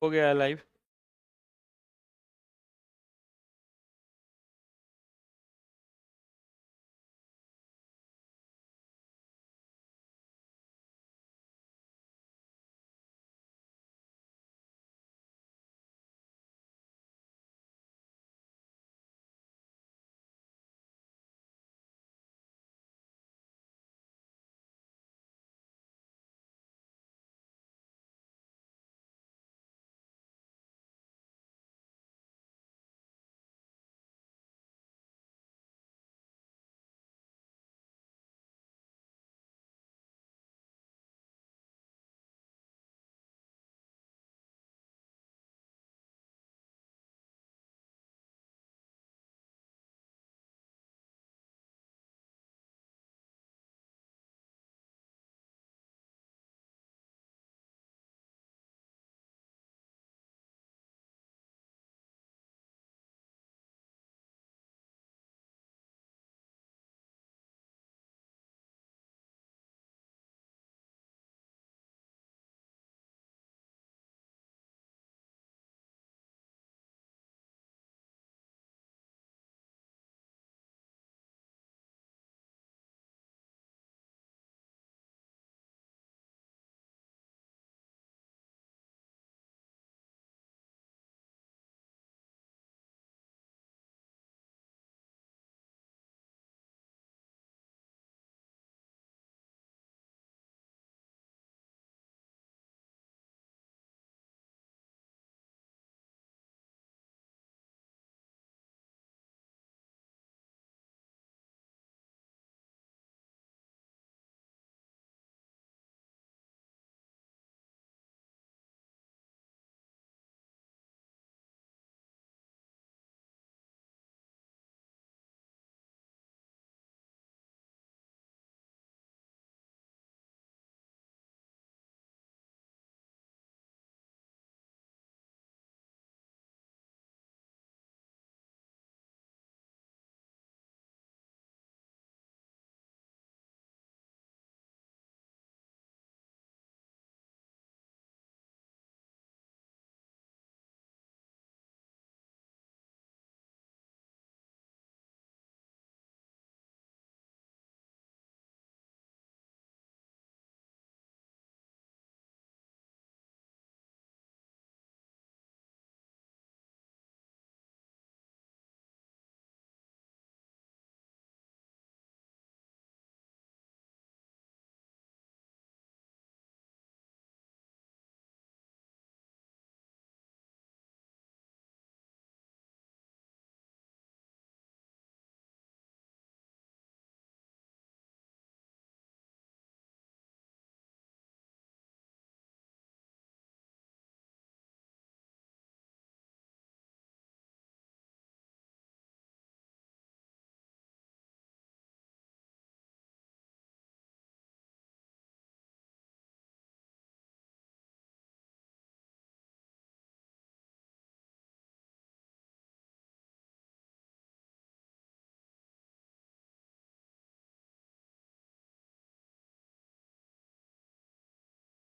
हो गया है लाइव।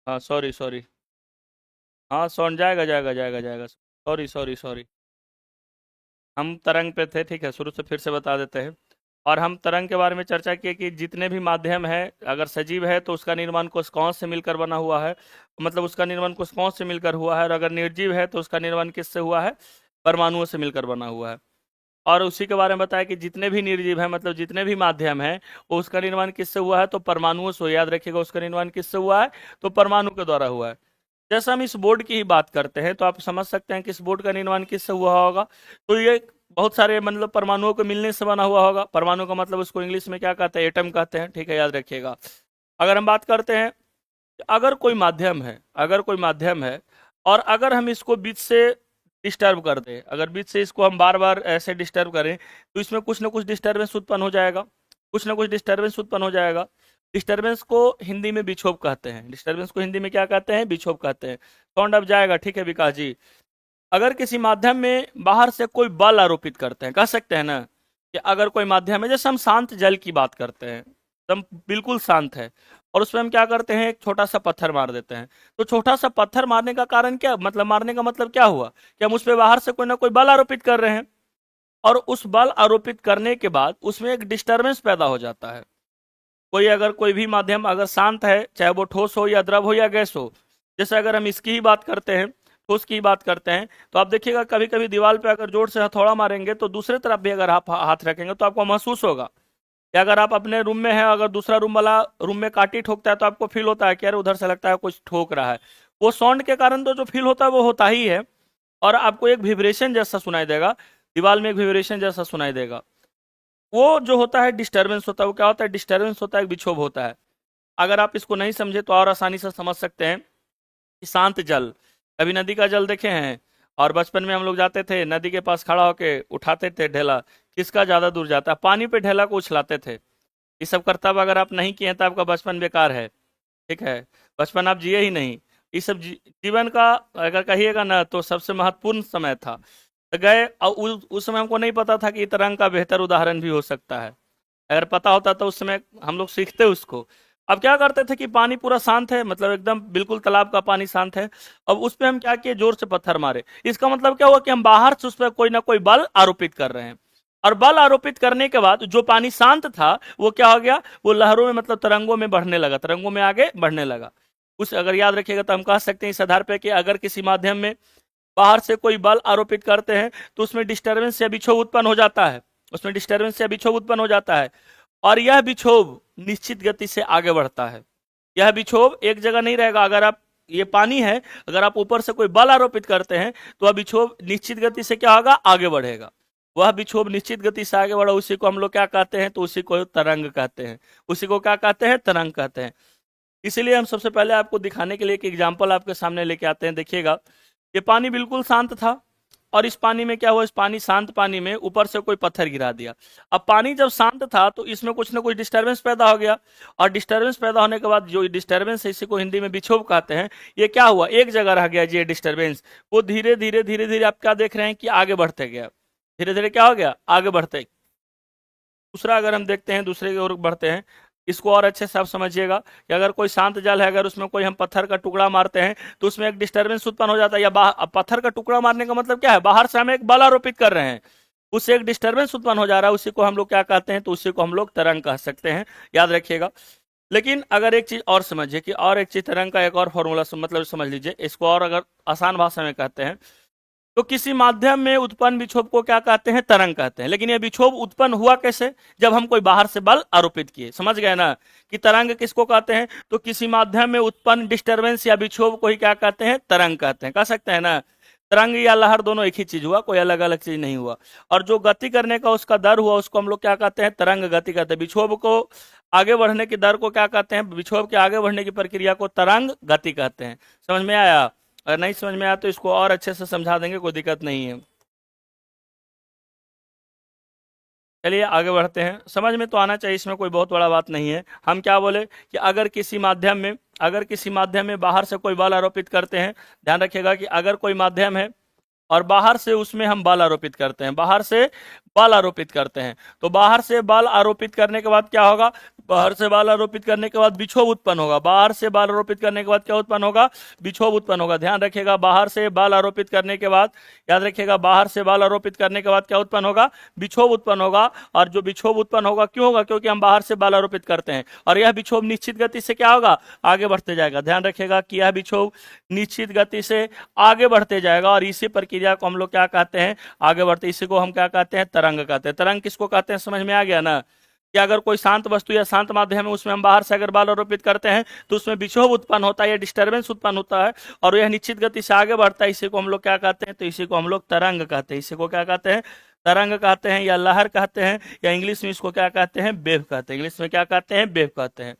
हाँ, सॉरी सॉरी। हाँ, सॉन जाएगा जाएगा जाएगा जाएगा। Sorry sorry sorry. हम तरंग पे थे, ठीक है, शुरू से फिर से बता देते हैं। और हम तरंग के बारे में चर्चा किए कि जितने भी माध्यम है, अगर सजीव है तो उसका निर्माण कोशिकाओं से मिलकर बना हुआ है, मतलब उसका निर्माण कोशिकाओं से मिलकर हुआ है। और अगर निर्जीव है तो उसका निर्माण किससे हुआ है? परमाणुओं से मिलकर बना हुआ है। और उसी के बारे में बताया कि जितने भी निर्जीव हैं, मतलब जितने भी माध्यम हैं, वो उसका निर्माण किससे हुआ है? तो परमाणुओं से। याद रखिएगा, उसका निर्माण किससे हुआ है? तो परमाणु के द्वारा हुआ है। जैसे हम इस बोर्ड की ही बात करते हैं तो आप समझ सकते हैं कि इस बोर्ड का निर्माण किससे हुआ होगा। तो ये बहुत सारे मतलब परमाणुओं के मिलने से बना हुआ होगा। परमाणु का मतलब उसको इंग्लिश में क्या कहते हैं? एटम कहते हैं, ठीक है, याद रखिएगा। अगर हम बात करते हैं, अगर कोई माध्यम है, अगर कोई माध्यम है और अगर हम इसको बीच से डिस्टर्ब कर दें, अगर बीच से इसको हम बार बार ऐसे डिस्टर्ब करें तो इसमें कुछ ना कुछ डिस्टर्बेंस उत्पन्न हो जाएगा, कुछ ना कुछ डिस्टर्बेंस उत्पन्न हो जाएगा। डिस्टर्बेंस को हिंदी में विक्षोभ कहते हैं। डिस्टर्बेंस को हिंदी में क्या कहते हैं? विक्षोभ कहते हैं। साउंड अब जाएगा, ठीक है विकास जी। अगर किसी माध्यम में बाहर से कोई बल आरोपित करते हैं, कह सकते हैं ना कि अगर कोई माध्यम है, जैसे हम शांत जल की बात करते हैं, एकदम बिल्कुल शांत है, और उसमें हम क्या करते हैं, एक छोटा सा पत्थर मार देते हैं। तो छोटा सा पत्थर मारने का कारण क्या, मतलब मारने का मतलब क्या हुआ कि हम उस पर बाहर से कोई ना कोई बल आरोपित कर रहे हैं, और उस बल आरोपित करने के बाद उसमें एक डिस्टर्बेंस पैदा हो जाता है। कोई भी माध्यम अगर शांत है, चाहे वो ठोस हो या द्रव हो या गैस हो, जैसे अगर हम इसकी ही बात करते हैं, ठोस की बात करते हैं, तो आप देखिएगा कभी कभी दीवार पे अगर जोर से हथौड़ा मारेंगे तो दूसरे तरफ भी अगर आप हाथ रखेंगे तो आपको महसूस होगा। या अगर आप अपने रूम में हैं, अगर दूसरा रूम वाला रूम में काटी ठोकता है तो आपको फील होता है कि अरे उधर से लगता है कुछ ठोक रहा है। वो साउंड के कारण तो जो फील होता है वो होता ही है। और आपको एक विब्रेशन जैसा सुनाई देगा, दीवार में एक विब्रेशन जैसा सुनाई देगा। वो जो होता है डिस्टर्बेंस होता है। वो क्या होता है, डिस्टर्बेंस होता है, एक विक्षोभ होता है। अगर आप इसको नहीं समझे तो और आसानी से समझ सकते हैं कि शांत जल, कभी नदी का जल देखे हैं, और बचपन में हम लोग जाते थे नदी के पास खड़ा होके उठाते थे ढेला, किसका ज्यादा दूर जाता है, पानी पे ढेला को उछलाते थे। ये सब करतब अगर आप नहीं किए तो आपका बचपन बेकार है, ठीक है, बचपन आप जिए ही नहीं। ये सब जीवन का अगर कहिएगा ना तो सबसे महत्वपूर्ण समय था। तो गए और उस समय हमको नहीं पता था कि तरंग का बेहतर उदाहरण भी हो सकता है। अगर पता होता तो उस समय हम लोग सीखते उसको। अब क्या करते थे कि पानी पूरा शांत है, मतलब एकदम बिल्कुल तालाब का पानी शांत है, अब उस पर हम क्या किए, जोर से पत्थर मारे। इसका मतलब क्या हुआ कि हम बाहर से उस पर कोई ना कोई बल आरोपित कर रहे हैं, और बल आरोपित करने के बाद जो पानी शांत था वो क्या हो गया, वो लहरों में मतलब तरंगों में बढ़ने लगा, तरंगों में आगे बढ़ने लगा। उस अगर याद रखिएगा तो हम कह सकते हैं इस आधार पर कि अगर किसी माध्यम में बाहर से कोई बल आरोपित करते हैं तो उसमें डिस्टर्बेंस या विक्षोभ उत्पन्न हो जाता है, उसमें डिस्टर्बेंस या विक्षोभ उत्पन्न हो जाता है। और यह विक्षोभ निश्चित गति से आगे बढ़ता है। यह विक्षोभ एक जगह नहीं रहेगा। अगर आप, ये पानी है, अगर आप ऊपर से कोई बल आरोपित करते हैं तो वह विक्षोभ निश्चित गति से क्या होगा, आगे बढ़ेगा। वह विक्षोभ निश्चित गति से आगे बढ़ा, उसी को हम लोग क्या कहते हैं, तो उसी को तरंग कहते हैं। उसी को क्या कहते हैं, तरंग कहते हैं। इसीलिए हम सबसे पहले आपको दिखाने के लिए एक एग्जाम्पल आपके सामने लेके आते हैं। देखिएगा, ये पानी बिल्कुल शांत था, और इस पानी में क्या हुआ, इस पानी शांत पानी में ऊपर से कोई पत्थर गिरा दिया। अब पानी जब शांत था तो इसमें कुछ ना कुछ डिस्टर्बेंस पैदा हो गया, और डिस्टर्बेंस पैदा होने के बाद जो डिस्टर्बेंस है, इसी को हिंदी में विक्षोभ कहते हैं, ये क्या हुआ, एक जगह रह गया ये डिस्टर्बेंस। वो धीरे धीरे धीरे धीरे आप क्या देख रहे हैं कि आगे बढ़ते गया, धीरे धीरे क्या हो गया, आगे बढ़ते। दूसरा अगर हम देखते हैं, दूसरे की ओर बढ़ते हैं, इसको और अच्छे से आप समझिएगा कि अगर कोई शांत जल है, अगर उसमें कोई हम पत्थर का टुकड़ा मारते हैं तो उसमें एक डिस्टर्बेंस उत्पन्न हो जाता है। या पत्थर का टुकड़ा मारने का मतलब क्या है, बाहर से हम एक बल आरोपित कर रहे हैं, उससे एक डिस्टर्बेंस उत्पन्न हो जा रहा है, उसी को हम लोग क्या कहते हैं, तो उसी को हम लोग तरंग कह सकते हैं, याद रखिएगा। लेकिन अगर एक चीज और समझिए कि और एक चीज तरंग का एक और फॉर्मूला मतलब समझ लीजिए, इसको और अगर आसान भाषा में कहते हैं तो किसी माध्यम में उत्पन्न विक्षोभ को क्या कहते हैं, तरंग कहते हैं। लेकिन यह विक्षोभ उत्पन्न हुआ कैसे, जब हम कोई बाहर से बल आरोपित किए। समझ गए ना कि तरंग किसको कहते हैं, तो किसी माध्यम में उत्पन्न डिस्टर्बेंस या विक्षोभ को ही क्या कहते हैं, तरंग कहते हैं। कह सकते हैं ना, तरंग या लहर दोनों एक ही चीज हुआ, कोई अलग अलग चीज नहीं हुआ। और जो गति करने का उसका दर हुआ उसको हम लोग क्या कहते हैं, तरंग गति कहते हैं। विक्षोभ को आगे बढ़ने की दर को क्या कहते हैं, विक्षोभ के आगे बढ़ने की प्रक्रिया को तरंग गति कहते हैं। समझ में आया? अगर नहीं समझ में आया तो इसको और अच्छे से समझा देंगे, कोई दिक्कत नहीं है। चलिए आगे बढ़ते हैं। समझ में तो आना चाहिए, इसमें कोई बहुत बड़ा बात नहीं है। हम क्या बोले कि अगर किसी माध्यम में बाहर से कोई बल आरोपित करते हैं, ध्यान रखिएगा कि अगर कोई माध्यम है और बाहर से उसमें हम बल आरोपित करते हैं, बाहर से बल आरोपित करते हैं, तो बाहर से बल आरोपित करने के बाद क्या होगा, बाहर से बल आरोपित करने के बाद विक्षोभ उत्पन्न होगा। बाहर से बल आरोपित करने के बाद क्या उत्पन्न होगा, विक्षोभ उत्पन्न होगा। ध्यान रखिएगा, बाहर से बल आरोपित करने के बाद, याद रखिएगा, बाहर से बल आरोपित करने के बाद क्या उत्पन्न होगा, विक्षोभ उत्पन्न होगा। और जो विक्षोभ उत्पन्न होगा क्यों होगा, क्योंकि हम बाहर से बल आरोपित करते हैं, और यह विक्षोभ निश्चित गति से क्या होगा, आगे बढ़ते जाएगा। ध्यान रखिएगा कि यह विक्षोभ निश्चित गति से आगे बढ़ते जाएगा, और इसी प्रक्रिया को हम लोग क्या कहते हैं, आगे बढ़ते, इसी को हम क्या कहते हैं, तरंग कहते हैं। तरंग किसको कहते हैं, समझ में आ गया ना, कि अगर कोई शांत वस्तु या शांत माध्यम है उसमें हम बाहर से अगर बल आरोपित करते हैं तो उसमें विक्षोभ उत्पन्न होता है या डिस्टर्बेंस उत्पन्न होता है, और यह निश्चित गति से आगे बढ़ता है। इसी को हम लोग क्या कहते हैं, तो इसी को हम लोग तरंग कहते हैं। इसी को क्या कहते हैं, तरंग कहते हैं, या लहर कहते हैं, या इंग्लिश में इसको क्या कहते हैं, वेव कहते हैं। इंग्लिश में क्या कहते हैं, वेव कहते हैं।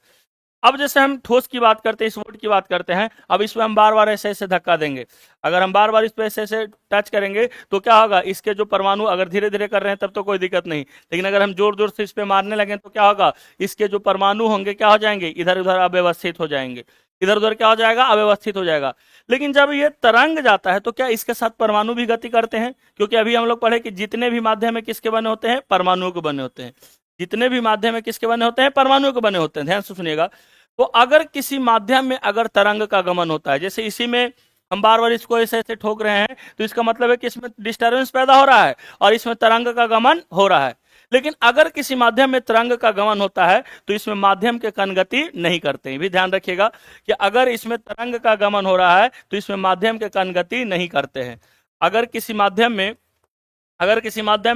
अब जैसे हम ठोस की बात करते हैं, इस वोट की बात करते हैं, अब इसमें हम बार बार ऐसे ऐसे धक्का देंगे। अगर हम बार बार इस पे ऐसे ऐसे टच करेंगे तो क्या होगा, इसके जो परमाणु अगर धीरे धीरे कर रहे हैं तब तो कोई दिक्कत नहीं, लेकिन अगर हम जोर जोर से इस पे मारने लगे तो क्या होगा, इसके जो परमाणु होंगे क्या हो जाएंगे, इधर उधर अव्यवस्थित हो जाएंगे, इधर उधर क्या हो जाएगा, अव्यवस्थित हो जाएगा। लेकिन जब ये तरंग जाता है तो क्या इसके साथ परमाणु भी गति करते हैं, क्योंकि अभी हम लोग पढ़े कि जितने भी माध्यम है किसके बने होते हैं, परमाणुओं के बने होते हैं। जितने भी माध्यम है किसके बने होते हैं, परमाणुओं के बने होते हैं। ध्यान से सुनिएगा, तो अगर किसी माध्यम में अगर तरंग का गमन होता है, जैसे इसी में हम बार बार इसको ऐसे ऐसे ठोक रहे हैं, तो इसका मतलब है कि इसमें डिस्टर्बेंस पैदा हो रहा है और इसमें तरंग का गमन हो रहा है। लेकिन अगर किसी माध्यम में तरंग का गमन होता है तो इसमें माध्यम के कण गति नहीं करते हैं। भी ध्यान रखिएगा कि अगर इसमें तरंग का गमन हो रहा है तो इसमें माध्यम के कण गति नहीं करते हैं। अगर किसी माध्यम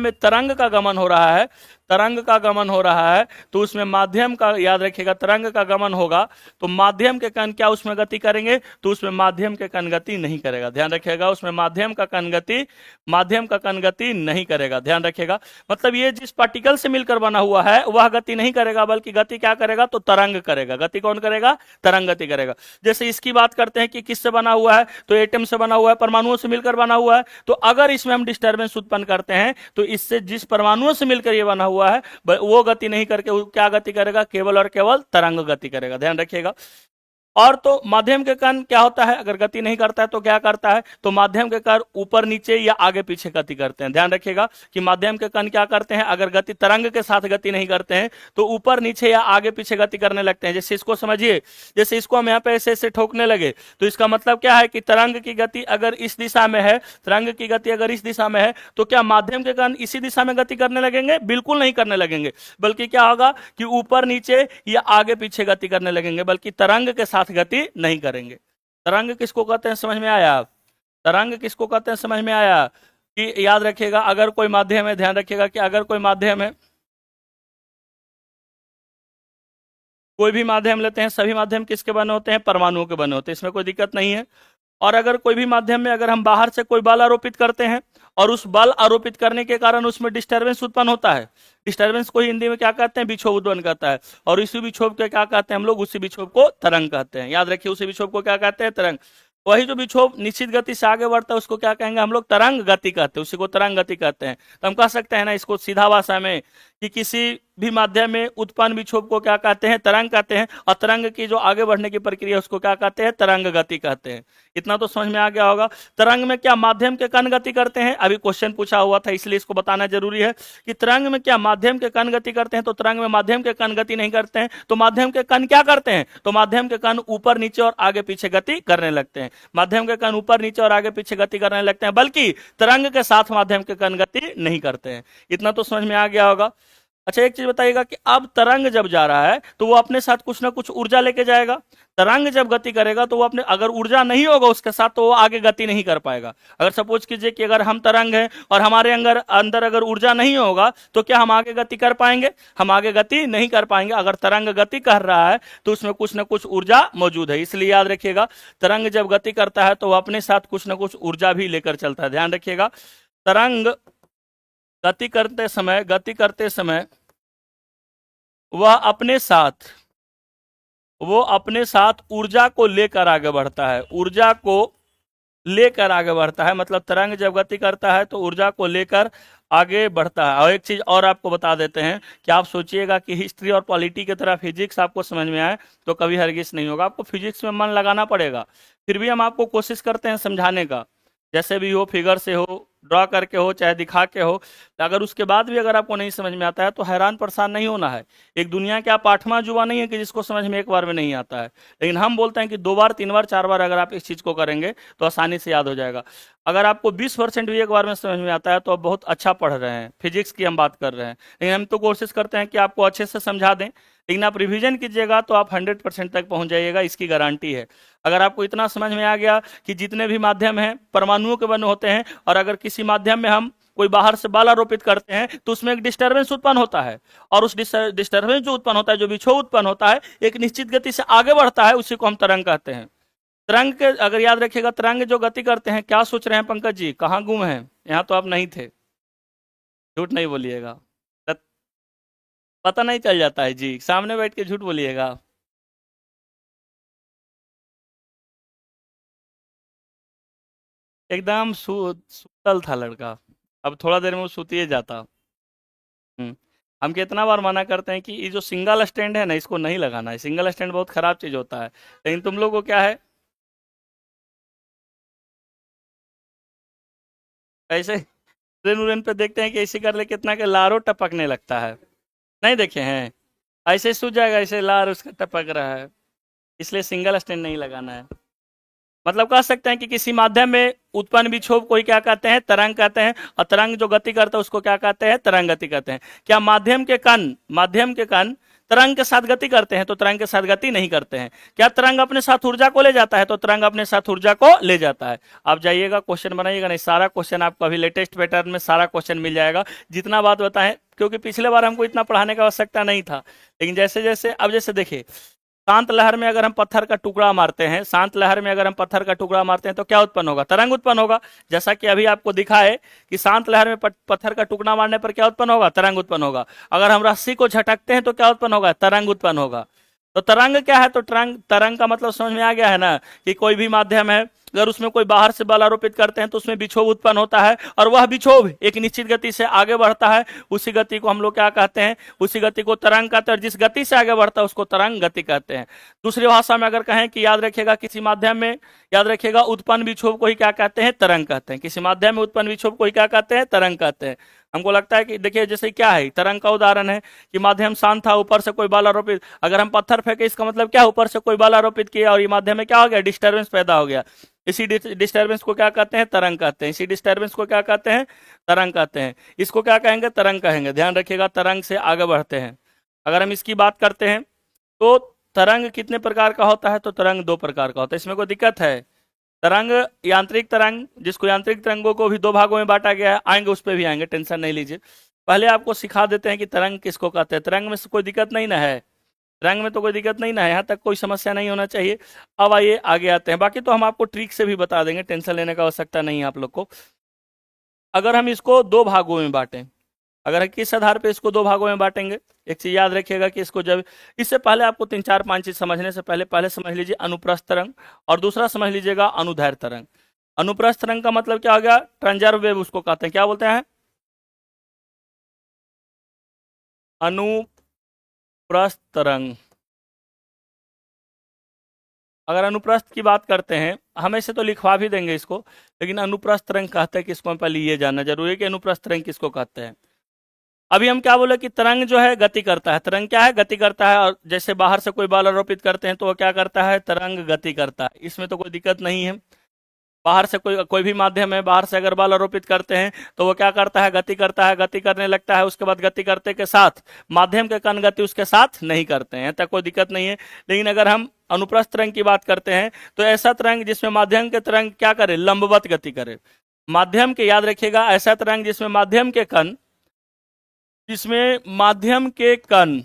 में तरंग का गमन हो रहा है, तरंग का गमन हो रहा है, तो उसमें माध्यम का, याद रखिएगा, तरंग का गमन होगा तो माध्यम के कण क्या उसमें गति करेंगे, तो उसमें माध्यम के कण गति नहीं करेगा। ध्यान रखिएगा, उसमें माध्यम का कण गति नहीं करेगा। ध्यान रखिएगा, मतलब ये जिस पार्टिकल से मिलकर बना हुआ है वह गति नहीं करेगा, बल्कि गति क्या करेगा, तो तरंग करेगा। गति कौन करेगा, तरंग गति करेगा। जैसे इसकी बात करते हैं कि किससे बना हुआ है, तो एटम से बना हुआ है, परमाणुओं से मिलकर बना हुआ है। तो अगर इसमें हम डिस्टर्बेंस उत्पन्न करते हैं तो इससे जिस परमाणुओं से मिलकर ये बना हुआ है वो गति नहीं करके वो क्या गति करेगा, केवल और केवल तरंग गति करेगा। ध्यान रखिएगा। और तो माध्यम के कण क्या होता है, अगर गति नहीं करता है तो क्या करता है, तो माध्यम के कण ऊपर नीचे या आगे पीछे गति करते हैं। ध्यान रखिएगा कि माध्यम के कण क्या करते हैं, अगर गति तरंग के साथ गति नहीं करते हैं तो ऊपर नीचे या आगे पीछे गति करने लगते हैं। जैसे इसको समझिए, जैसे इसको हम यहाँ पे ऐसे ऐसे ठोकने लगे तो इसका मतलब क्या है कि तरंग की गति अगर इस दिशा में है, तरंग की गति अगर इस दिशा में है, तो क्या माध्यम के कण इसी दिशा में गति करने लगेंगे, बिल्कुल नहीं करने लगेंगे, बल्कि क्या होगा कि ऊपर नीचे या आगे पीछे गति करने लगेंगे, बल्कि तरंग के साथ गति नहीं करेंगे। तरंग किसको कहते हैं, समझ में आया? तरंग किसको कहते हैं, समझ में आया? कि याद रखिएगा, अगर कोई माध्यम है, ध्यान रखिएगा कि अगर कोई माध्यम है, कोई भी माध्यम लेते हैं, सभी माध्यम किसके बने होते हैं, परमाणुओं के बने होते हैं, इसमें कोई दिक्कत नहीं है। और अगर कोई भी माध्यम में अगर हम बाहर से कोई बल आरोपित करते हैं और उस बल आरोपित करने के कारण उसमें डिस्टर्बेंस उत्पन्न होता है, डिस्टर्बेंस को हिंदी में क्या कहते हैं, विक्षोभ उत्पन्न करता है, और इसी विक्षोभ को क्या कहते हैं हम लोग, उसी विक्षोभ को तरंग कहते हैं। याद रखिए, उसी विक्षोभ को क्या कहते हैं, तरंग। वही जो विक्षोभ निश्चित गति से आगे बढ़ता है उसको क्या कहेंगे हम लोग, तरंग गति कहते हैं, उसी को तरंग गति कहते हैं। तो हम कह सकते हैं ना इसको सीधा भाषा में कि किसी भी माध्यम में उत्पन्न विक्षोभ को क्या कहते हैं, तरंग कहते हैं, और तरंग की जो आगे बढ़ने की प्रक्रिया उसको क्या कहते हैं, तरंग गति कहते हैं। इतना तो समझ में आ गया होगा। तरंग में क्या माध्यम के कण गति करते हैं, अभी क्वेश्चन पूछा हुआ था इसलिए इसको बताना जरूरी है कि तरंग में क्या माध्यम के कण गति करते हैं, तो तरंग में माध्यम के कण गति नहीं करते हैं। तो माध्यम के कण क्या करते हैं, तो माध्यम के कण ऊपर नीचे और आगे पीछे गति करने लगते हैं। माध्यम के कण ऊपर नीचे और आगे पीछे गति करने लगते हैं, बल्कि तरंग के साथ माध्यम के कण गति नहीं करते हैं। इतना तो समझ में आ गया होगा। अच्छा, एक चीज बताइएगा कि अब तरंग जब जा रहा है तो वो अपने साथ कुछ ना कुछ ऊर्जा लेके जाएगा। तरंग जब गति करेगा तो वो अपने, अगर ऊर्जा नहीं होगा उसके साथ तो वो आगे गति नहीं कर पाएगा। अगर सपोज कीजिए कि अगर हम तरंग हैं और हमारे अंदर अगर ऊर्जा नहीं होगा तो क्या हम आगे गति कर पाएंगे, हम आगे गति नहीं कर पाएंगे। अगर तरंग गति कर रहा है तो उसमें कुछ ना कुछ ऊर्जा मौजूद है, इसलिए याद रखिएगा तरंग जब गति करता है तो वो अपने साथ कुछ ना कुछ ऊर्जा भी लेकर चलता है। ध्यान रखिएगा, तरंग गति करते समय वो अपने साथ ऊर्जा को लेकर आगे बढ़ता है, ऊर्जा को लेकर आगे बढ़ता है। मतलब तरंग जब गति करता है तो ऊर्जा को लेकर आगे बढ़ता है। और एक चीज और आपको बता देते हैं कि आप सोचिएगा कि हिस्ट्री और पॉलिटी की तरह फिजिक्स आपको समझ में आए तो कभी हरगिज नहीं होगा, आपको फिजिक्स में मन लगाना पड़ेगा। फिर भी हम आपको कोशिश करते हैं समझाने का, जैसे भी हो, फिगर से हो, ड्रॉ करके हो, चाहे दिखा के हो। अगर उसके बाद भी अगर आपको नहीं समझ में आता है तो हैरान परेशान नहीं होना है। एक दुनिया के आप आठवां जुआ नहीं है कि जिसको समझ में एक बार में नहीं आता है, लेकिन हम बोलते हैं कि 2 बार 3 बार 4 बार अगर आप इस चीज को करेंगे तो आसानी से याद हो जाएगा। अगर आपको 20% भी एक बार में समझ में आता है तो आप बहुत अच्छा पढ़ रहे हैं, फिजिक्स की हम बात कर रहे हैं। लेकिन हम तो कोशिश करते हैं कि आपको अच्छे से समझा दें, लेकिन आप रिवीजन कीजिएगा तो आप 100% तक पहुंच जाइएगा, इसकी गारंटी है। अगर आपको इतना समझ में आ गया कि जितने भी माध्यम हैं परमाणुओं के बने होते हैं, और अगर किसी माध्यम में हम कोई बाहर से बल आरोपित करते हैं तो उसमें एक डिस्टर्बेंस उत्पन्न होता है, और उस डिस्टर्बेंस जो उत्पन्न होता है, जो विक्षोभ उत्पन्न होता है, एक निश्चित गति से आगे बढ़ता है, उसी को हम तरंग कहते हैं। तरंग के अगर याद रखिएगा, तरंग जो गति करते हैं, क्या सोच रहे हैं पंकज जी, कहाँ गुम हैं? यहाँ तो आप नहीं थे, झूठ नहीं बोलिएगा, पता नहीं चल जाता है जी, सामने बैठ के झूठ बोलिएगा। एकदम सुतल था लड़का, अब थोड़ा देर में वो सुतिए जाता। हम्म। हम कितना बार मना करते हैं कि ये जो सिंगल स्टैंड है ना इसको नहीं लगाना है, सिंगल स्टैंड बहुत खराब चीज होता है, लेकिन तुम लोग को क्या है, ऐसे ट्रेन उरेन पे देखते हैं कि ऐसे कर ले कितना के लारो टपकने लगता है, नहीं देखे हैं? ऐसे सूझ जाएगा, ऐसे लार उसका टपक रहा है। इसलिए सिंगल स्टैंड नहीं लगाना है। मतलब कह सकते हैं कि किसी माध्यम में उत्पन्न विक्षोभ को ही क्या कहते हैं, तरंग कहते हैं, और तरंग जो गति करता है उसको क्या कहते हैं, तरंग गति कहते हैं। क्या माध्यम के कण तरंग के साथ गति करते हैं? तो तरंग के साथ गति नहीं करते हैं। क्या तरंग अपने साथ ऊर्जा को ले जाता है? तो तरंग अपने साथ ऊर्जा को ले जाता है। आप जाइएगा क्वेश्चन बनाइएगा, नहीं सारा क्वेश्चन आपको अभी लेटेस्ट पैटर्न में सारा क्वेश्चन मिल जाएगा। जितना बात बताएं, क्योंकि पिछले बार हमको इतना पढ़ाने की आवश्यकता नहीं था, लेकिन जैसे जैसे अब जैसे देखिए, शांत लहर में अगर हम पत्थर का टुकड़ा मारते हैं, शांत लहर में अगर हम पत्थर का टुकड़ा मारते हैं तो क्या उत्पन्न होगा? तरंग उत्पन्न होगा। जैसा कि अभी आपको दिखा है कि शांत लहर में पत्थर का टुकड़ा मारने पर क्या उत्पन्न होगा? तरंग उत्पन्न होगा। अगर हम रस्सी को झटकते हैं तो क्या उत्पन्न होगा? तरंग उत्पन्न होगा। तो तरंग क्या है? तो तरंग तरंग का मतलब समझ में आ गया है ना, कि कोई भी माध्यम है, अगर उसमें कोई बाहर से बल आरोपित करते हैं तो उसमें विक्षोभ उत्पन्न होता है, और वह विक्षोभ एक निश्चित गति से आगे बढ़ता है। उसी गति को हम लोग क्या कहते हैं? उसी गति को तरंग कहते हैं, और जिस गति से आगे बढ़ता है उसको तरंग गति कहते हैं। दूसरी भाषा में अगर कहें कि याद रखिएगा, किसी माध्यम में याद रखिएगा उत्पन्न विक्षोभ को ही क्या कहते हैं? तरंग कहते हैं। किसी माध्यम में उत्पन्न विक्षोभ को ही क्या कहते हैं? तरंग कहते हैं। हमको लगता है कि देखिए, जैसे क्या है, तरंग का उदाहरण है कि माध्यम शांत था, ऊपर से कोई बल आरोपित, अगर हम पत्थर फेंके इसका मतलब क्या? ऊपर से कोई बल आरोपित किया और ये माध्यम में क्या हो गया? डिस्टर्बेंस पैदा हो गया। इसी डिस्टर्बेंस को क्या कहते हैं? तरंग कहते हैं। इसी डिस्टर्बेंस को क्या कहते हैं? तरंग कहते हैं। इसको क्या कहेंगे? तरंग कहेंगे। ध्यान रखिएगा, तरंग से आगे बढ़ते हैं। अगर हम इसकी बात करते हैं तो तरंग कितने प्रकार का होता है? तो तरंग दो प्रकार का होता है। इसमें कोई दिक्कत है? तरंग, यांत्रिक तरंग, जिसको यांत्रिक तरंगों को भी दो भागों में बांटा गया है, आएंगे उस पर भी आएंगे, टेंशन नहीं लीजिए। पहले आपको सिखा देते हैं कि तरंग किसको कहते हैं। तरंग में से कोई दिक्कत नहीं ना है? रंग में तो कोई दिक्कत नहीं ना है, यहाँ तक कोई समस्या नहीं होना चाहिए। अब आइए आगे आते हैं, बाकी तो हम आपको ट्रिक से भी बता देंगे, टेंशन लेने का आवश्यकता नहीं है आप लोग को। अगर हम इसको दो भागों में बांटें, अगर किस आधार पे इसको दो भागों में बांटेंगे, एक चीज याद रखिएगा कि इसको जब, इससे पहले आपको तीन चार पांच चीज समझने से पहले पहले समझ लीजिए अनुप्रस्थ तरंग, और दूसरा समझ लीजिएगा अनुदैर्ध्य तरंग। अनुप्रस्थ तरंग का मतलब क्या हो गया? ट्रांसवर्स वेव उसको कहते हैं। क्या बोलते हैं? अनुप्रस्थ तरंग। अगर अनुप्रस्थ की बात करते हैं, हम ऐसे तो लिखवा भी देंगे इसको, लेकिन अनुप्रस्थ तरंग कहते हैं किसको, हम पहले ये जानना जरूरी है कि अनुप्रस्थ तरंग किसको कहते हैं। अभी हम क्या बोले कि तरंग जो है गति करता है। तरंग क्या है? गति करता है। और जैसे बाहर से कोई बल आरोपित करते हैं तो वो क्या करता है? तरंग गति करता है। इसमें तो कोई दिक्कत नहीं है। बाहर से कोई कोई भी माध्यम है, बाहर से अगर बल आरोपित करते हैं तो वो क्या करता है? गति करता है। गति करने लगता है, उसके बाद गति करते के साथ माध्यम के कण गति उसके साथ नहीं करते हैं, तक कोई दिक्कत नहीं है। लेकिन अगर हम अनुप्रस्थ तरंग की बात करते हैं तो ऐसा तरंग जिसमें माध्यम के तरंग क्या करे? लंबवत गति करे। माध्यम के, याद रखिएगा, ऐसा तरंग जिसमें माध्यम के कण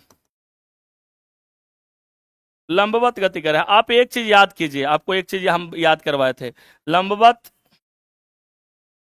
लंबवत गति करे। आप एक चीज याद कीजिए, आपको एक चीज हम याद करवाए थे, लंबवत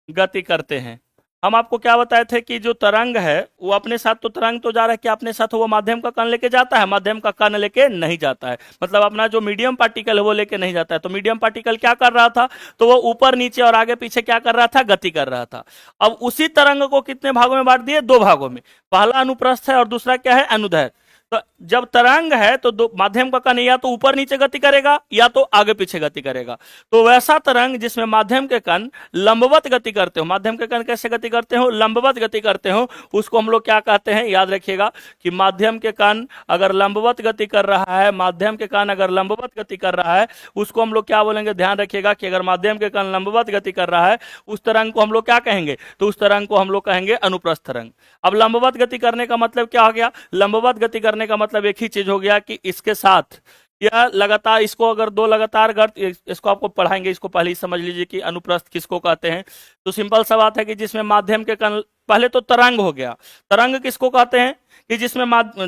गति करते हैं। हम आपको क्या बताए थे कि जो तरंग है वो अपने साथ, तो तरंग तो जा रहा है कि अपने साथ वो माध्यम का कण लेके जाता है? माध्यम का कण लेके नहीं जाता है। मतलब अपना जो मीडियम पार्टिकल है वो लेके नहीं जाता है। तो मीडियम पार्टिकल क्या कर रहा था? तो वो ऊपर नीचे और आगे पीछे क्या कर रहा था? गति कर रहा था। अब उसी तरंग को कितने भागों में बांट दिए? दो भागों में। पहला अनुप्रस्थ है और दूसरा क्या है? अनुदैर्ध्य। तो जब तरंग है तो दो माध्यम का कण या तो ऊपर नीचे गति करेगा या तो आगे पीछे गति करेगा। तो वैसा तरंग जिसमें माध्यम के कण लंबवत गति करते हो, माध्यम के कण कैसे गति करते हो? लंबवत गति करते हो, उसको हम लोग क्या कहते हैं? याद रखिएगा कि माध्यम के कण अगर लंबवत गति कर रहा है, माध्यम के कण अगर लंबवत गति कर रहा है, उसको हम लोग क्या बोलेंगे? ध्यान रखिएगा कि अगर माध्यम के कण लंबवत गति कर रहा है, उस तरंग को हम लोग क्या कहेंगे? तो उस तरंग को हम लोग कहेंगे अनुप्रस्थ तरंग। अब लंबवत गति करने का मतलब क्या हो गया? लंबवत गति करने का मतलब एक ही चीज हो गया कि इसके साथ यह लगातार, इसको अगर दो लगातार गर्त, इसको आपको पढ़ाएंगे, इसको पहले ही समझ लीजिए कि अनुप्रस्थ किसको कहते हैं। तो सिंपल सा बात है कि जिसमें माध्यम के कण, पहले तो तरंग हो गया, तरंग किसको कहते हैं? कि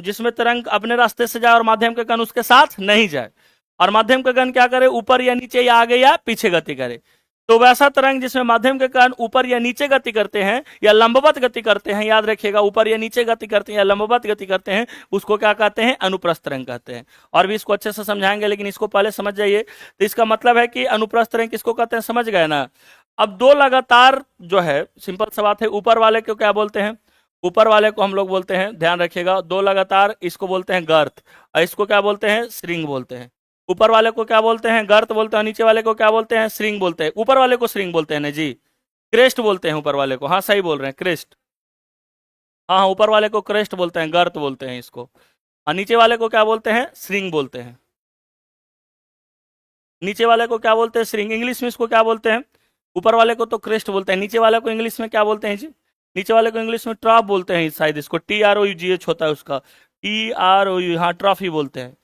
जिसमें तरंग अपने रास्ते से जाए और माध्यम के कण उसके साथ नहीं जाए, और माध्यम के कण क्या करे? ऊपर या नीचे या आगे या पीछे गति करे। तो वैसा तरंग जिसमें माध्यम के कण ऊपर या नीचे गति करते हैं या लंबवत गति करते हैं, याद रखिएगा, ऊपर या नीचे गति करते हैं या लंबवत गति करते हैं, उसको क्या कहते हैं? अनुप्रस्थ तरंग कहते हैं। और भी इसको अच्छे से समझाएंगे, लेकिन इसको पहले समझ जाइए। तो इसका मतलब है कि अनुप्रस्थ तरंग किसको कहते हैं, समझ गए ना? अब दो लगातार जो है, सिंपल सा बात है, ऊपर वाले को क्या बोलते हैं? ऊपर वाले को हम लोग बोलते हैं, ध्यान रखिएगा, दो लगातार, इसको बोलते हैं गर्त, और इसको क्या बोलते हैं? श्रृंग बोलते हैं। ऊपर वाले को क्या बोलते हैं? गर्त बोलते हैं। नीचे वाले को क्या बोलते हैं? श्रृंग बोलते हैं। ऊपर वाले को श्रृंग बोलते हैं ना जी, क्रेस्ट बोलते हैं ऊपर वाले को। हाँ सही बोल रहे हैं, क्रेस्ट। हाँ हाँ, ऊपर वाले को क्रेस्ट बोलते हैं, गर्त बोलते हैं इसको। और नीचे वाले को क्या बोलते हैं? श्रृंग बोलते हैं। नीचे वाले को क्या बोलते हैं? श्रिंग। इंग्लिश में इसको क्या बोलते हैं? ऊपर वाले को तो क्रेस्ट बोलते हैं, नीचे वाले को इंग्लिश में क्या बोलते हैं जी? नीचे वाले को इंग्लिश में ट्रॉफ बोलते हैं शायद, इसको TROUGH होता है उसका, TROU, हाँ ट्रॉफ ही बोलते हैं।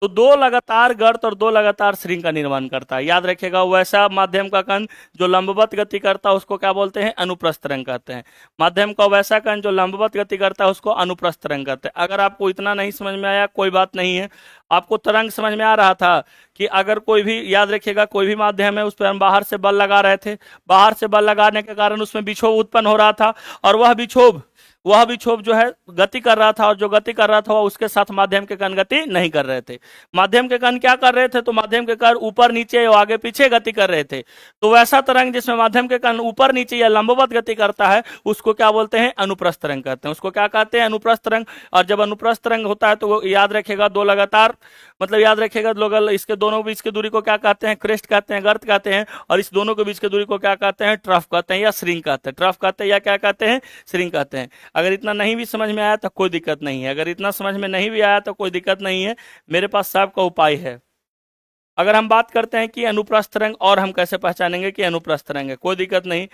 तो दो लगातार गर्त और दो लगातार श्रिंग का निर्माण करता है। याद रखिएगा, वैसा माध्यम का कण जो लंबवत गति करता है उसको क्या बोलते हैं? अनुप्रस्थ तरंग कहते हैं। माध्यम का वैसा कण जो लंबवत गति करता है उसको अनुप्रस्थ तरंग कहते हैं। अगर आपको इतना नहीं समझ में आया कोई बात नहीं है, आपको तरंग समझ में आ रहा था कि अगर कोई भी, याद रखिएगा, कोई भी माध्यम है उस पर हम बाहर से बल लगा रहे थे, बाहर से बल लगाने के कारण उसमें विक्षोभ उत्पन्न हो रहा था, और वह विक्षोभ जो है गति कर रहा था, और जो गति कर रहा था वह उसके साथ माध्यम के कण गति नहीं कर रहे थे। माध्यम के कण क्या कर रहे थे? तो माध्यम के कण ऊपर नीचे या आगे पीछे गति कर रहे थे। तो वैसा तरंग जिसमें माध्यम के कण ऊपर नीचे या लंबवत गति करता है उसको क्या बोलते हैं? अनुप्रस्थ तरंग कहते हैं। उसको क्या कहते हैं? अनुप्रस्थ तरंग। और जब अनुप्रस्थ तरंग होता है तो याद रखेगा दो लगातार, मतलब याद रखेगा लोग, इसके दोनों बीच की दूरी को क्या कहते हैं? क्रेस्ट कहते हैं, गर्त कहते हैं। और इस दोनों के बीच की दूरी को क्या कहते हैं? ट्रफ कहते हैं या श्रिंग कहते हैं। ट्रफ कहते हैं या क्या कहते हैं? श्रिंग कहते हैं। अगर इतना नहीं भी समझ में आया तो कोई दिक्कत नहीं है, अगर इतना समझ में नहीं भी आया तो कोई दिक्कत नहीं है, मेरे पास साहब का उपाय है। अगर हम बात करते हैं कि अनुप्रस्थ तरंग, और हम कैसे पहचानेंगे कि अनुप्रस्थ तरंग है, कोई दिक्कत नहीं।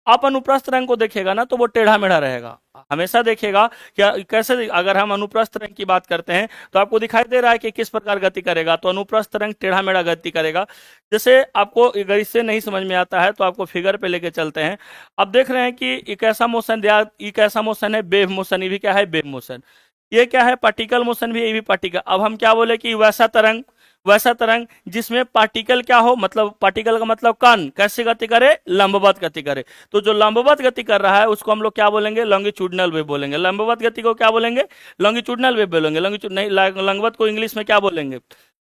आप अनुप्रस्थ तरंग को देखिएगा ना तो वो टेढ़ा मेढ़ा रहेगा, हमेशा देखिएगा। क्या कैसे? अगर हम अनुप्रस्थ तरंग की बात करते हैं तो आपको दिखाई दे रहा है कि किस प्रकार गति करेगा, तो अनुप्रस्थ तरंग टेढ़ा मेढ़ा गति करेगा। जैसे आपको अगर इससे नहीं समझ में आता है तो आपको फिगर पे लेके चलते हैं। अब देख रहे हैं कि एक ऐसा मोशन, एक ऐसा मोशन है वेव मोशन, ये भी क्या है? Wave motion. ये क्या है? पार्टिकल मोशन भी, ये भी पार्टिकल। अब हम क्या बोले कि वैसा तरंग जिसमें पार्टिकल क्या हो, मतलब पार्टिकल का मतलब कण कैसे गति करे? लंबवत गति करे। तो जो लंबवत गति कर रहा है उसको हम लोग क्या बोलेंगे? लॉन्गिट्यूडनल वेव बोलेंगे। लंबवत गति को क्या बोलेंगे? लॉन्गिट्यूडनल वेव बोलेंगे। लॉन्गिट्यूड नहीं, लंबवत को इंग्लिश में क्या बोलेंगे?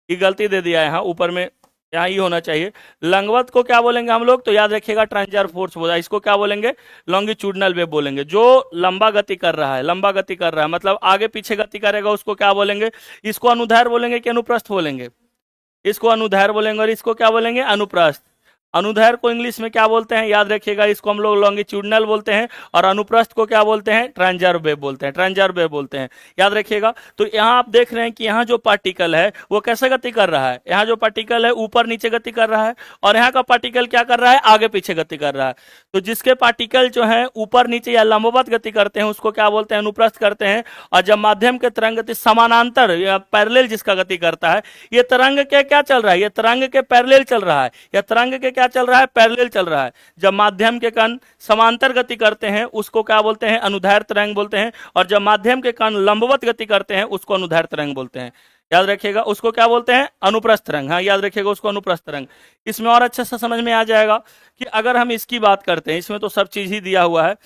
ये गलती दे दिया है, यहाँ ऊपर में, यहाँ ही होना चाहिए। लंबवत को क्या बोलेंगे हम लोग? तो याद रखिएगा ट्रांसवर्स फोर्स बोला, इसको क्या बोलेंगे? लॉन्गिट्यूडनल वेव बोलेंगे। जो लंबा गति कर रहा है, लंबा गति कर रहा है मतलब आगे पीछे गति करेगा, उसको क्या बोलेंगे? इसको अनुदैर्ध्य बोलेंगे कि अनुप्रस्थ बोलेंगे? इसको अनुदैर्ध्य बोलेंगे। और इसको क्या बोलेंगे? अनुप्रस्थ। अनुदैर्ध्य को इंग्लिश में क्या बोलते हैं? याद रखिएगा, इसको हम लोग लॉन्गिट्यूडनल बोलते हैं, और अनुप्रस्थ को क्या बोलते हैं? ट्रांसवर्स वेव बोलते हैं, ट्रांसवर्स वेव बोलते हैं। याद रखिएगा। तो यहाँ आप देख रहे हैं कि यहाँ जो पार्टिकल है वो कैसे गति कर रहा है? यहाँ जो पार्टिकल है ऊपर नीचे गति कर रहा है, और यहाँ का पार्टिकल क्या कर रहा है? आगे पीछे गति कर रहा है। तो जिसके पार्टिकल जो है ऊपर नीचे या लंबवत गति करते हैं उसको क्या बोलते हैं? अनुप्रस्थ करते हैं। और जब माध्यम के तरंग गति समानांतर या पैरेलल जिसका गति करता है, ये तरंग के क्या चल रहा है? ये तरंग के पैरेलल चल रहा है, या तरंग के क्या चल रहा है? पैरेलल चल रहा है। जब माध्यम के कण समांतर गति करते हैं उसको क्या बोलते हैं? अनुदैर्ध्य तरंग बोलते हैं। और जब माध्यम के कण लंबवत गति करते हैं उसको अनुदैर्ध्य तरंग बोलते हैं। याद रखिएगा, उसको क्या बोलते हैं? अनुप्रस्थ तरंग। हाँ, याद रखिएगा, उसको अनुप्रस्थ तरंग। इसमें और अच्छे से समझ में आ जाएगा कि अगर हम इसकी बात करते हैं, इसमें तो सब चीज ही दिया हुआ है।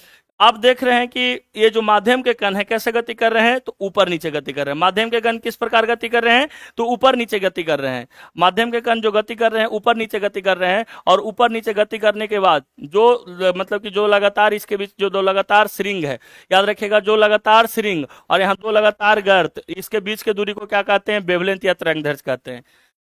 आप देख रहे हैं कि ये जो माध्यम के कण है कैसे गति कर रहे हैं? तो ऊपर नीचे गति कर रहे हैं। माध्यम के कण किस प्रकार गति कर रहे हैं? तो ऊपर नीचे गति कर रहे हैं। माध्यम के कण जो गति कर रहे हैं ऊपर नीचे गति कर रहे हैं, और ऊपर नीचे गति करने के बाद जो मतलब कि जो लगातार इसके बीच जो दो लगातार श्रिंग है, याद रखिएगा, जो लगातार श्रिंग और यहाँ दो लगातार गर्त, इसके बीच की दूरी को क्या कहते हैं? वेवलेंथ या तरंगदैर्ध्य कहते हैं।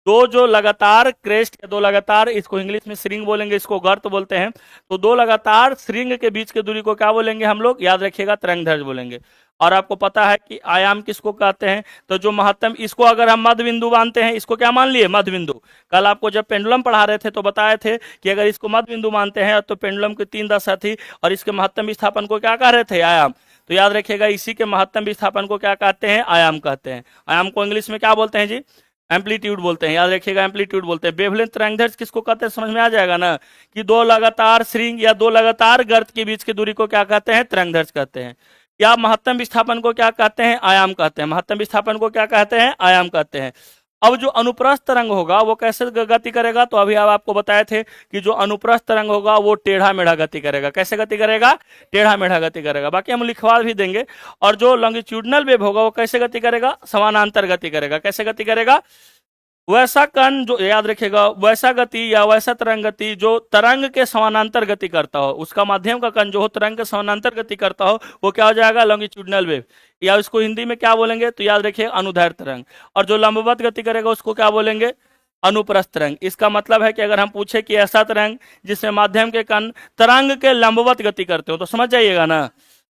दो जो लगातार क्रेस्ट या दो लगातार, इसको इंग्लिश में श्रिंग बोलेंगे, इसको गर्त बोलते हैं। तो दो लगातार श्रिंग के बीच की दूरी को क्या बोलेंगे हम लोग? याद रखिएगा, तरंगदैर्ध्य बोलेंगे। और आपको पता है कि आयाम किसको कहते हैं? तो जो महत्तम, इसको अगर हम मध्य बिंदु मानते हैं, इसको क्या मान लिए? मध्य बिंदु। कल आपको जब पेंडुलम पढ़ा रहे थे तो बताए थे कि अगर इसको मध्य बिंदु मानते हैं तो पेंडुलम की 3 दशा थी, और इसके महत्तम विस्थापन को क्या कह रहे थे? आयाम। तो याद रखिएगा, इसी के महत्तम विस्थापन को क्या कहते हैं? आयाम कहते हैं। आयाम को इंग्लिश में क्या बोलते हैं जी? एम्पलीट्यूड बोलते हैं। याद रखिएगा, एम्पलीट्यूड बोलते हैं। वेवलेंथ तरंगदैर्ध्य किसको कहते हैं? समझ में आ जाएगा ना, कि दो लगातार श्रिंग या दो लगातार गर्त के बीच की दूरी को क्या कहते हैं? तरंगदैर्ध्य कहते हैं। या महत्तम विस्थापन को क्या कहते हैं? आयाम कहते हैं। महत्तम विस्थापन को क्या कहते हैं? आयाम कहते हैं। अब जो अनुप्रस्थ तरंग होगा वो कैसे गति करेगा? तो अभी अब आपको बताए थे कि जो अनुप्रस्थ तरंग होगा वो टेढ़ा मेढ़ा गति करेगा। कैसे गति करेगा? टेढ़ा मेढ़ा गति करेगा। बाकी हम लिखवा भी देंगे। और जो लॉन्गिट्यूडनल वेव होगा वो कैसे गति करेगा? समानांतर गति करेगा। कैसे गति करेगा? वैसा कण जो, याद रखिएगा, वैसा गति या वैसा तरंग गति जो तरंग के समानांतर गति करता हो, उसका माध्यम का कण जो हो तरंग के समानांतर गति करता हो, वो क्या हो जाएगा? Longitudinal wave. या उसको हिंदी में क्या बोलेंगे? तो याद रखिए, अनुदैर्ध्य तरंग। और जो लंबवत गति करेगा उसको क्या बोलेंगे? अनुप्रस्थ तरंग। इसका मतलब है कि अगर हम पूछे कि ऐसा तरंग जिसमें माध्यम के कण तरंग के लंबवत गति करते हो, तो समझ जाइएगा ना।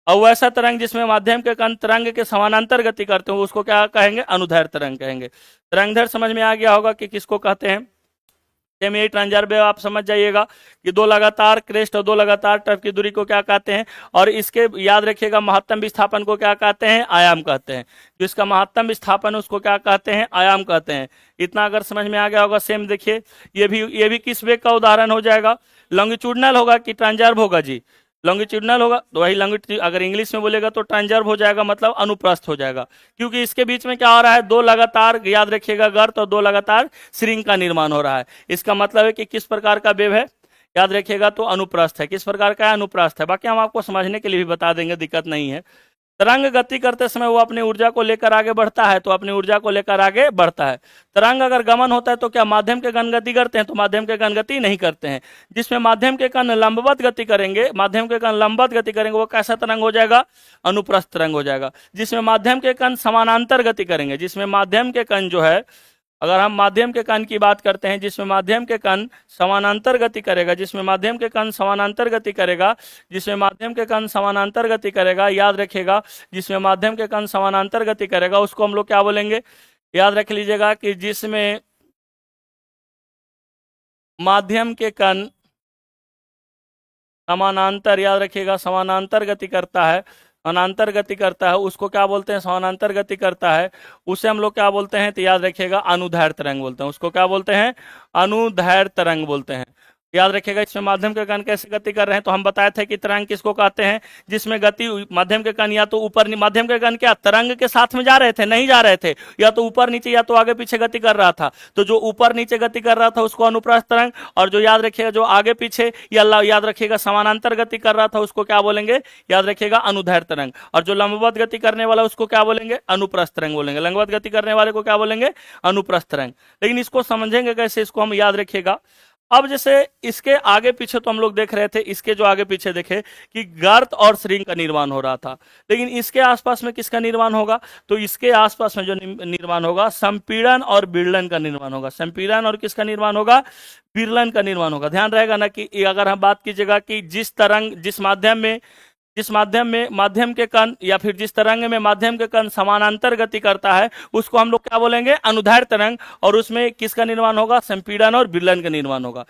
और वैसा तरंग जिसमें माध्यम के कण तरंग के समानांतर गति करते हो उसको क्या कहेंगे? अनुदैर्ध्य तरंग कहेंगे। तरंगदैर्ध्य समझ में आ गया होगा कि किसको कहते हैं? सेम यही ट्रांसवर्स वेव आप समझ जाइएगा कि दो लगातार क्रेस्ट और दो लगातार टर्फ की दूरी को क्या कहते हैं, और इसके याद रखिएगा महत्तम विस्थापन को क्या कहते हैं, आयाम कहते हैं। जो इसका महत्तम विस्थापन है उसको क्या कहते हैं, आयाम कहते हैं। इतना अगर समझ में आ गया होगा। सेम देखिए ये भी किस वेग का उदाहरण हो जाएगा, लॉन्गिट्यूडनल होगा कि ट्रांसवर्स होगा जी, लॉन्गिट्यूडनल होगा तो वही लॉन्गिट्यूड, अगर इंग्लिश में बोलेगा तो ट्रांसवर्स हो जाएगा, मतलब अनुप्रस्थ हो जाएगा, क्योंकि इसके बीच में क्या हो रहा है, दो लगातार याद रखिएगा गर्त और दो लगातार श्रृंग का निर्माण हो रहा है। इसका मतलब है कि किस प्रकार का वेव है, याद रखिएगा तो अनुप्रस्थ है। किस प्रकार का है, अनुप्रस्थ है। बाकी हम आपको समझने के लिए भी बता देंगे, दिक्कत नहीं है। तरंग गति करते समय वो अपनी ऊर्जा को लेकर आगे बढ़ता है, तो अपनी ऊर्जा को लेकर आगे बढ़ता है। तरंग अगर गमन होता है तो क्या माध्यम के कण गति करते हैं, तो माध्यम के कण गति नहीं करते हैं। जिसमें माध्यम के कण लंबवत गति करेंगे, माध्यम के कण लंबवत गति करेंगे, वो कैसा तरंग हो जाएगा, अनुप्रस्थ तरंग हो जाएगा। जिसमें माध्यम के कण समानांतर गति करेंगे, जिसमें माध्यम के कण जो है, अगर हम माध्यम के कण की बात करते हैं, जिसमें माध्यम के कण समानांतर गति करेगा, जिसमें माध्यम के कण समानांतर गति करेगा, जिसमें माध्यम के कण समानांतर गति करेगा, याद रखिएगा, जिसमें माध्यम के कण समानांतर गति करेगा उसको हम लोग क्या बोलेंगे, याद रख लीजिएगा कि जिसमें माध्यम के कण समानांतर, याद रखिएगा समानांतर गति करता है, समानांतर गति करता है, उसको क्या बोलते हैं, समानांतर गति करता है, उसे हम लोग क्या बोलते हैं, तो याद रखिएगा अनुदैर्ध्य तरंग बोलते हैं। उसको क्या बोलते हैं, अनुदैर्ध्य तरंग बोलते हैं। याद रखिएगा इसमें माध्यम के कण कैसे गति कर रहे हैं, तो हम बताए थे कि तरंग किसको कहते हैं, जिसमें गति माध्यम के कण या तो ऊपर, माध्यम के कण क्या तरंग के साथ में जा रहे थे, नहीं जा रहे थे, या तो ऊपर नीचे या तो आगे पीछे गति कर रहा था। तो जो ऊपर नीचे गति कर रहा था उसको अनुप्रस्थ तरंग, और जो याद रखिएगा जो आगे पीछे या याद रखिएगा समानांतर गति कर रहा था उसको क्या बोलेंगे, याद रखिएगा अनुदैर्ध्य तरंग। और जो लंबवत गति करने वाला उसको क्या बोलेंगे, अनुप्रस्थ तरंग बोलेंगे। लंबवत गति करने वाले को क्या बोलेंगे, अनुप्रस्थ तरंग। लेकिन इसको समझेंगे कैसे, इसको हम याद रखिएगा। अब जैसे इसके आगे पीछे तो हम लोग देख रहे थे, इसके जो आगे पीछे देखे कि गर्त और श्रृंग का निर्माण हो रहा था, लेकिन इसके आसपास में किसका निर्माण होगा, तो इसके आसपास में जो निर्माण होगा संपीड़न और विरलन का निर्माण होगा। संपीड़न और किसका निर्माण होगा, विरलन का निर्माण होगा। ध्यान रहेगा ना कि अगर हम बात कीजिएगा कि जिस तरंग जिस माध्यम में माध्यम के कण या फिर जिस तरंग में माध्यम के कण समानांतर गति करता है उसको हम लोग क्या बोलेंगे, अनुदैर्ध्य तरंग, और उसमें किसका निर्माण होगा, संपीड़न और विरलन का निर्माण होगा।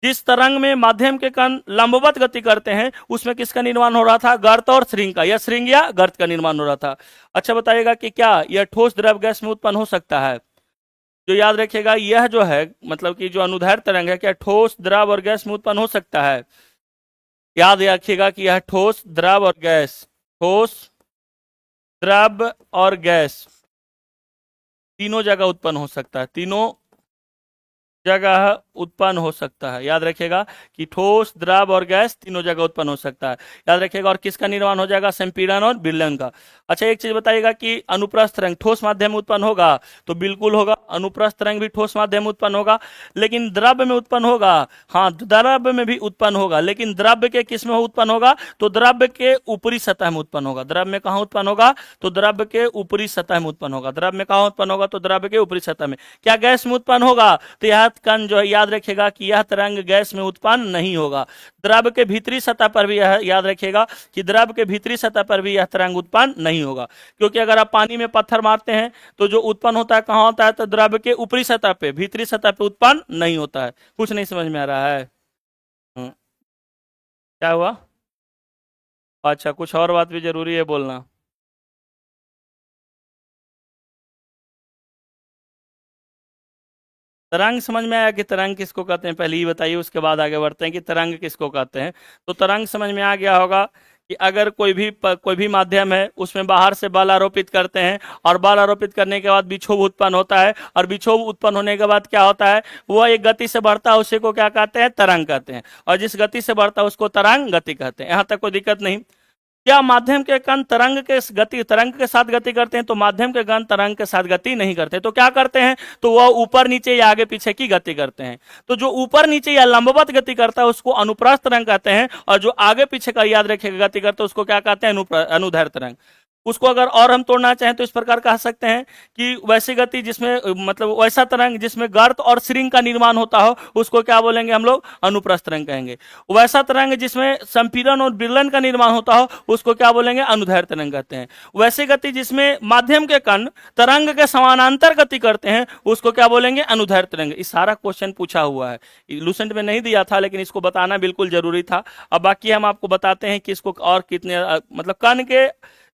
जिस तरंग में माध्यम के कण लंबवत गति करते हैं उसमें किसका निर्माण हो रहा था, गर्त और श्रृंग का, या श्रृंग या गर्त का निर्माण हो रहा था। अच्छा बताइएगा कि क्या यह ठोस द्रव गैस में उत्पन्न हो सकता है, जो याद रखिएगा यह जो है मतलब कि जो अनुदैर्ध्य तरंग है क्या ठोस द्रव और गैस में उत्पन्न हो सकता है। याद रखिएगा कि यह ठोस द्रव और गैस, ठोस द्रव और गैस तीनों जगह उत्पन्न हो सकता है, तीनों जगह उत्पन्न हो सकता है। याद रखिएगा कि ठोस द्रव और गैस तीनों जगह उत्पन्न हो सकता है, याद रखिएगा। और किसका निर्माण हो जाएगा, संपीड़न और विरलन का। अच्छा एक चीज बताइएगा कि अनुप्रस्थ तरंग ठोस माध्यम में उत्पन्न होगा, तो बिल्कुल होगा, अनुप्रस्थ तरंग भी ठोस माध्यम में उत्पन्न होगा। लेकिन द्रव्य में उत्पन्न होगा, हाँ द्रव्य में भी उत्पन्न होगा, लेकिन द्रव्य के किस में उत्पन्न होगा, तो द्रव्य के ऊपरी सतह में उत्पन्न होगा। द्रव्य में कहाँ उत्पन्न होगा, तो द्रव्य के ऊपरी सतह में उत्पन्न होगा। द्रव्य में कहाँ उत्पन्न होगा, तो द्रव्य के ऊपरी सतह में। क्या गैस में उत्पन्न होगा, तो यह कण जो है याद रखिएगा कि यह तरंग गैस में उत्पन्न नहीं होगा। द्रव्य के भीतरी सतह पर भी यह याद रखिएगा कि द्रव्य के भीतरी सतह पर भी यह तरंग उत्पन्न नहीं होगा, क्योंकि अगर आप पानी में पत्थर मारते हैं तो जो उत्पन्न होता है कहां होता है, तो द्रव्य के ऊपरी सतह पे, भीतरी सतह पे उत्पन्न नहीं होता है। कुछ नहीं समझ में आ रहा है, क्या हुआ? अच्छा कुछ और बात भी जरूरी है बोलना। तरंग समझ में आया कि तरंग किसको कहते हैं, पहले ही बताइए, उसके बाद आगे बढ़ते हैं कि तरंग किसको कहते हैं। तो तरंग समझ में आ गया होगा कि अगर कोई भी माध्यम है उसमें बाहर से बल आरोपित करते हैं, और बल आरोपित करने के बाद विक्षोभ उत्पन्न होता है, और विक्षोभ उत्पन्न होने के बाद क्या होता है, वह एक गति से बढ़ता है, उसी को क्या कहते हैं, तरंग कहते हैं। और जिस गति से बढ़ता है उसको तरंग गति कहते हैं। यहाँ तक कोई दिक्कत नहीं। क्या माध्यम के कण तरंग के साथ गति करते हैं, तो माध्यम के कण तरंग के साथ गति नहीं करते, तो क्या करते हैं, तो वह ऊपर नीचे या आगे पीछे की गति करते हैं। तो जो ऊपर नीचे या लंबवत गति करता है उसको अनुप्रस्थ तरंग कहते हैं, और जो आगे पीछे का याद रखिएगा गति करता है उसको क्या कहते हैं, अनुदैर्ध्य तरंग। उसको अगर और हम तोड़ना चाहें तो इस प्रकार कह सकते हैं कि वैसी गति जिसमें मतलब वैसा तरंग जिसमें गर्त और श्रृंग का निर्माण होता हो उसको क्या बोलेंगे हम लोग, अनुप्रस्थ तरंग कहेंगे। वैसा तरंग जिसमें संपीड़न और विलयन का निर्माण होता हो उसको क्या बोलेंगे, अनुदैर्घ्य तरंग कहते हैं। वैसी गति जिसमें माध्यम के कण तरंग के समानांतर गति करते हैं उसको क्या बोलेंगे, अनुदैर्घ्य तरंग। इस सारा क्वेश्चन पूछा हुआ है, लूसेंट में नहीं दिया था लेकिन इसको बताना बिल्कुल जरूरी था। अब बाकी हम आपको बताते हैं कि इसको और कितने मतलब कण के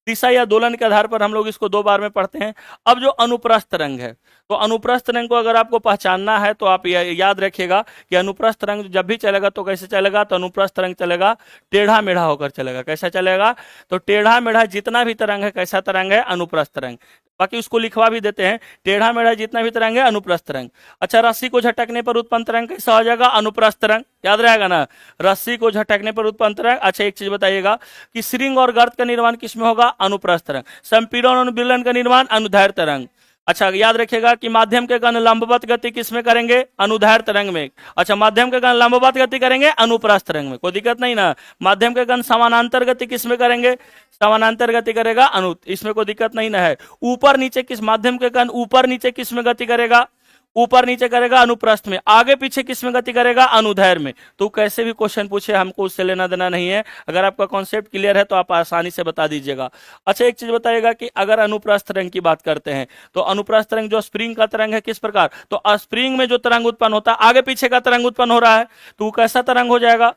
दिशा या दोलन के आधार पर हम लोग इसको 2 बार में पढ़ते हैं। अब जो अनुप्रस्थ तरंग है, तो अनुप्रस्थ तरंग को अगर आपको पहचानना है तो आप याद रखिएगा कि अनुप्रस्थ तरंग जब भी चलेगा तो कैसे चलेगा, तो अनुप्रस्थ तरंग चलेगा टेढ़ा मेढ़ा होकर चलेगा। कैसा चलेगा, तो टेढ़ा मेढ़ा जितना भी तरंग है कैसा तरंग है, अनुप्रस्थ तरंग। बाकी उसको लिखवा भी देते हैं, टेढ़ा मेढ़ा जितना भी तरंग है अनुप्रस्थ तरंग। अच्छा, रस्सी को झटकने पर उत्पन्न तरंग कैसा हो जाएगा, अनुप्रस्थ तरंग। याद रहेगा ना, रस्सी को झटकने पर उत्पन्न तरंग। अच्छा, एक चीज बताइएगा कि श्रृंग और गर्त का निर्माण किसमें होगा, अनुप्रस्थ तरंग। संपीड़न और विलयन का निर्माण अनुदैर्घ्य तरंग। अच्छा, याद रखिएगा कि माध्यम के कण लंबवत गति किसमें करेंगे, अनुदैर्घ्य तरंग में। अच्छा, माध्यम के कण लंबवत गति करेंगे अनुप्रस्थ तरंग में, कोई दिक्कत नहीं ना। माध्यम के कण समानांतर गति किसमें करेंगे, समानांतर गति करेगा अनु, इसमें कोई दिक्कत नहीं ना है। ऊपर नीचे किस माध्यम के कण ऊपर नीचे किसमें गति करेगा, ऊपर नीचे करेगा अनुप्रस्थ में। आगे पीछे किसमें गति करेगा, अनुदैर्घ्य में। तो कैसे भी क्वेश्चन पूछे हमको उससे लेना देना नहीं है। अगर आपका कॉन्सेप्ट क्लियर है तो आप आसानी से बता दीजिएगा। अच्छा, एक चीज बताइएगा कि अगर अनुप्रस्थ तरंग की बात करते हैं तो अनुप्रस्थ तरंग जो स्प्रिंग का तरंग है किस प्रकार, तो स्प्रिंग में जो तरंग उत्पन्न होता है आगे पीछे का तरंग उत्पन्न हो रहा है तो वो कैसा तरंग हो जाएगा।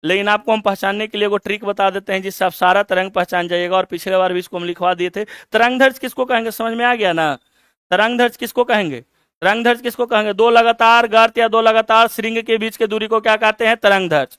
लेकिन आपको हम पहचानने के लिए वो ट्रिक बता देते हैं जिससे आप सारा तरंग पहचान जाइएगा। और पिछले बार भी इसको हम लिखवा दिए थे। तरंगधर्ष किसको कहेंगे, समझ में आ गया ना। तरंगधर्ष किसको कहेंगे, तरंगधर्ष किसको कहेंगे, 2 लगातार गर्त या 2 लगातार श्रृंग के बीच के दूरी को क्या कहते हैं, तरंगधर्ष।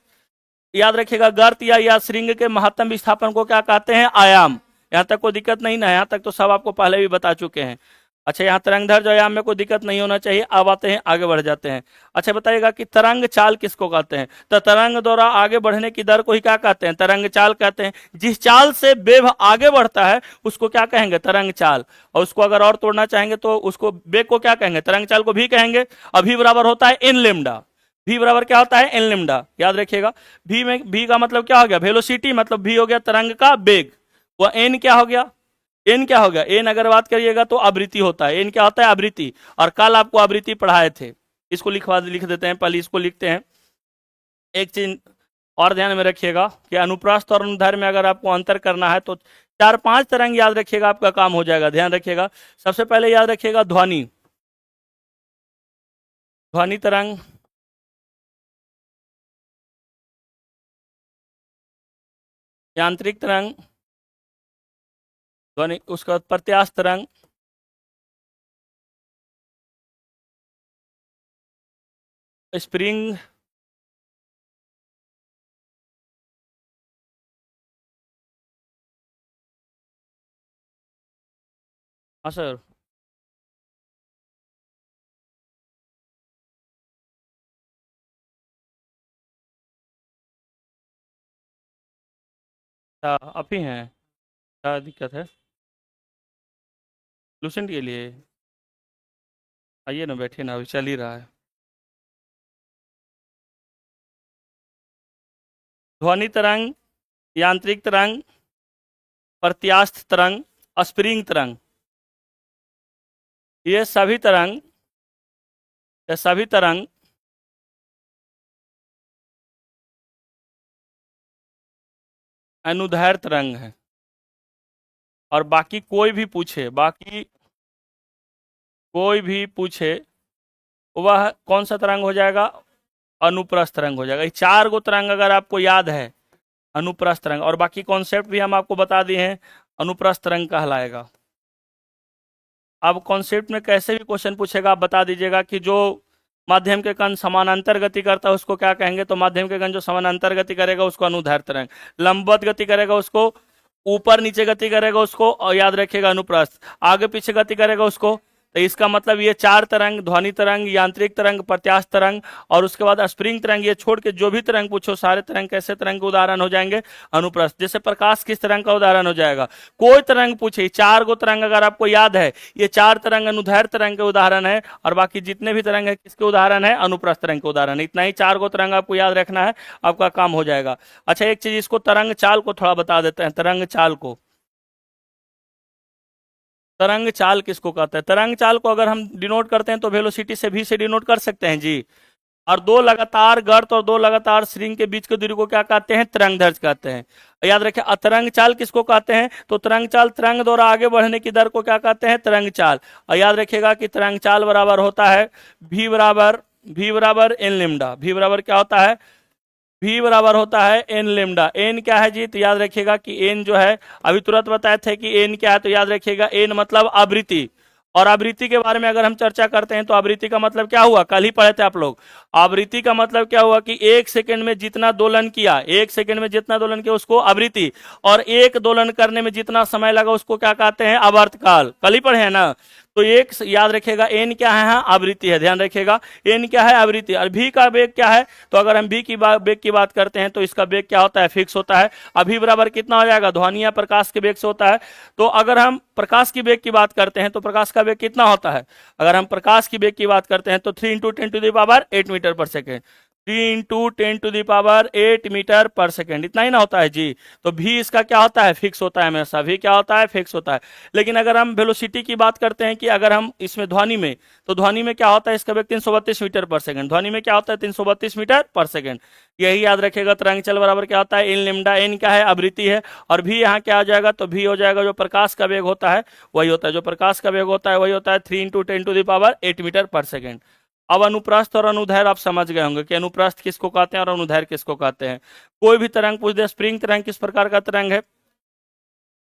याद रखिएगा, गर्त या श्रृंग के महत्तम विस्थापन को क्या कहते हैं, आयाम। यहां तक कोई दिक्कत नहीं ना, यहां तक तो सब आपको पहले भी बता चुके हैं। अच्छा, यहाँ तरंगधर्ष आयाम में कोई दिक्कत नहीं होना चाहिए। अब आते हैं, आगे बढ़ जाते हैं। अच्छा, बताइएगा कि तरंग चाल किसको कहते हैं, तो तरंग द्वारा आगे बढ़ने की दर को ही क्या कहते हैं, तरंग चाल कहते हैं। जिस चाल से वेव आगे बढ़ता है उसको क्या कहेंगे, तरंग चाल। और उसको अगर और तोड़ना चाहेंगे तो उसको वेग को क्या कहेंगे, तरंग चाल को भी कहेंगे। अभी बराबर होता है एन लेमडा। भी बराबर क्या होता है, एन लेमडा। याद रखिएगा, भी में भी का मतलब क्या हो गया, वेलोसिटी, मतलब भी हो गया तरंग का वेग। वह एन क्या हो गया, एन क्या हो गया, एन अगर बात करिएगा तो आवृत्ति होता है। एन क्या होता है, आवृत्ति। और कल आपको आवृत्ति पढ़ाए थे, इसको लिख देते हैं, पहले इसको लिखते हैं। एक चीज और ध्यान में रखिएगा कि अनुप्रस्थ और अनुदैर्घ्य में अगर आपको अंतर करना है तो 4-5 तरंग याद रखिएगा, आपका काम हो जाएगा। ध्यान रखिएगा, सबसे पहले याद रखिएगा ध्वनि, ध्वनि तरंग, यांत्रिक तरंग, ध्वनि, उसका प्रत्यास्थ तरंग, स्प्रिंग, हाँ सर, आप ही हैं, क्या दिक्कत है लूसेंट के लिए, आइए ना, बैठिए ना, अभी चल ही रहा है। ध्वनि तरंग, यांत्रिक तरंग, प्रत्यास्थ तरंग, स्प्रिंग तरंग, ये सभी तरंग, ये सभी तरंग अनुदैर्घ्य तरंग है। और बाकी कोई भी पूछे, बाकी कोई भी पूछे वह कौन सा तरंग हो जाएगा, अनुप्रस्थ तरंग हो जाएगा। ये 4 गो तरंग अगर आपको याद है, अनुप्रस्थ तरंग, और बाकी कॉन्सेप्ट भी हम आपको बता दिए हैं, अनुप्रस्थ तरंग कहलाएगा। अब कॉन्सेप्ट में कैसे भी क्वेश्चन पूछेगा आप बता दीजिएगा कि जो माध्यम के कण समानांतर गति करता है उसको क्या कहेंगे, तो माध्यम के कण जो समानांतर गति करेगा उसको अनुदैर्घ्य तरंग, लंबवत गति करेगा उसको, ऊपर नीचे गति करेगा उसको, और याद रखिएगा अनुप्रस्थ, आगे पीछे गति करेगा उसको। तो इसका मतलब ये 4 तरंग, ध्वनि तरंग, यांत्रिक तरंग, प्रत्यास्थ तरंग और उसके बाद स्प्रिंग तरंग, ये छोड़ के जो भी तरंग पूछो सारे तरंग कैसे तरंग के उदाहरण हो जाएंगे, अनुप्रस्थ। जैसे प्रकाश किस तरंग का उदाहरण हो जाएगा, कोई तरंग पूछे, 4 गो तरंग अगर आपको याद है, ये 4 तरंग अनुदैर्घ्य तरंग के उदाहरण है। और बाकी जितने भी तरंग है किसके उदाहरण है, अनुप्रस्थ तरंग के उदाहरण है। इतना ही 4 गो तरंग आपको याद रखना है, आपका काम हो जाएगा। अच्छा, एक चीज इसको तरंग चाल को थोड़ा बता देते हैं, तरंग चाल को। तरंग चाल किसको कहते हैं? तरंग चाल को अगर हम डिनोट करते हैं तो वेलोसिटी से v से डिनोट कर सकते हैं जी। और दो लगातार गर्त और दो लगातार स्प्रिंग के बीच की दूरी को क्या कहते हैं? तरंग दैर्ध्य कहते हैं। याद रखें, अतरंग चाल किसको कहते हैं? तो तरंग चाल, तरंग द्वारा आगे बढ़ने की दर को क्या कहते हैं? तरंग चाल। और याद रखिएगा कि तरंग चाल बराबर होता है v बराबर एन लेमडा। v बराबर क्या होता है? v बराबर होता है एन लेमडा। एन क्या है जी? तो याद रखिएगा कि एन जो है, अभी तुरंत बताए थे कि एन क्या है, तो याद रखिएगा एन मतलब आवृत्ति। और आवृत्ति के बारे में अगर हम चर्चा करते हैं तो आवृत्ति का मतलब क्या हुआ? कल ही पढ़े थे आप लोग। आवृत्ति का मतलब क्या हुआ कि एक सेकंड में जितना दोलन किया, एक सेकंड में जितना दोलन किया उसको आवृत्ति, और एक दोलन करने में जितना समय लगा उसको क्या कहते हैं? आवर्तकाल। कल ही पढ़े हैं ना। तो एक याद रखिएगा एन क्या है? हाँ, आवृत्ति है। ध्यान रखिएगा एन क्या है? आवृत्ति। और भी का वेग क्या है? तो अगर हम भी की वेग की बात करते हैं तो इसका वेग क्या होता है? फिक्स होता है। अभी बराबर कितना हो जाएगा? ध्वनि या प्रकाश के वेग से होता है। तो अगर हम प्रकाश की वेग की बात करते हैं तो प्रकाश का वेग कितना होता है? अगर हम प्रकाश की वेग की बात करते हैं तो 3 इंटू 10⁸ मीटर पर सेकेंड। 3 इंटू 10⁸ मीटर पर सेकेंड, इतना ही ना होता है जी। तो भी इसका क्या होता है? फिक्स होता है हमेशा। भी क्या होता है? फिक्स होता है। लेकिन अगर हम वेलोसिटी की बात करते हैं कि अगर हम इसमें ध्वनि में, तो ध्वनि में क्या होता है? इसका वेग 332 मीटर पर सेकेंड। ध्वनि में क्या होता है? 332 मीटर पर सेकेंड। यही याद रखेगा। तरंग चल बराबर क्या होता है? N lambda. एन क्या है? आवृत्ति है। और भी यहाँ क्या आ जाएगा? तो भी हो जाएगा जो प्रकाश का वेग होता है वही होता है। जो प्रकाश का वेग होता है वही होता है 3 इंटू 10⁸ मीटर पर सेकेंड। अब अनुप्रस्थ और अनुदैर्ध्य आप समझ गए होंगे कि अनुप्रस्थ किसको कहते हैं और अनुदैर्ध्य किसको कहते हैं। कोई भी तरंग पूछ दे, स्प्रिंग तरंग किस प्रकार का तरंग है?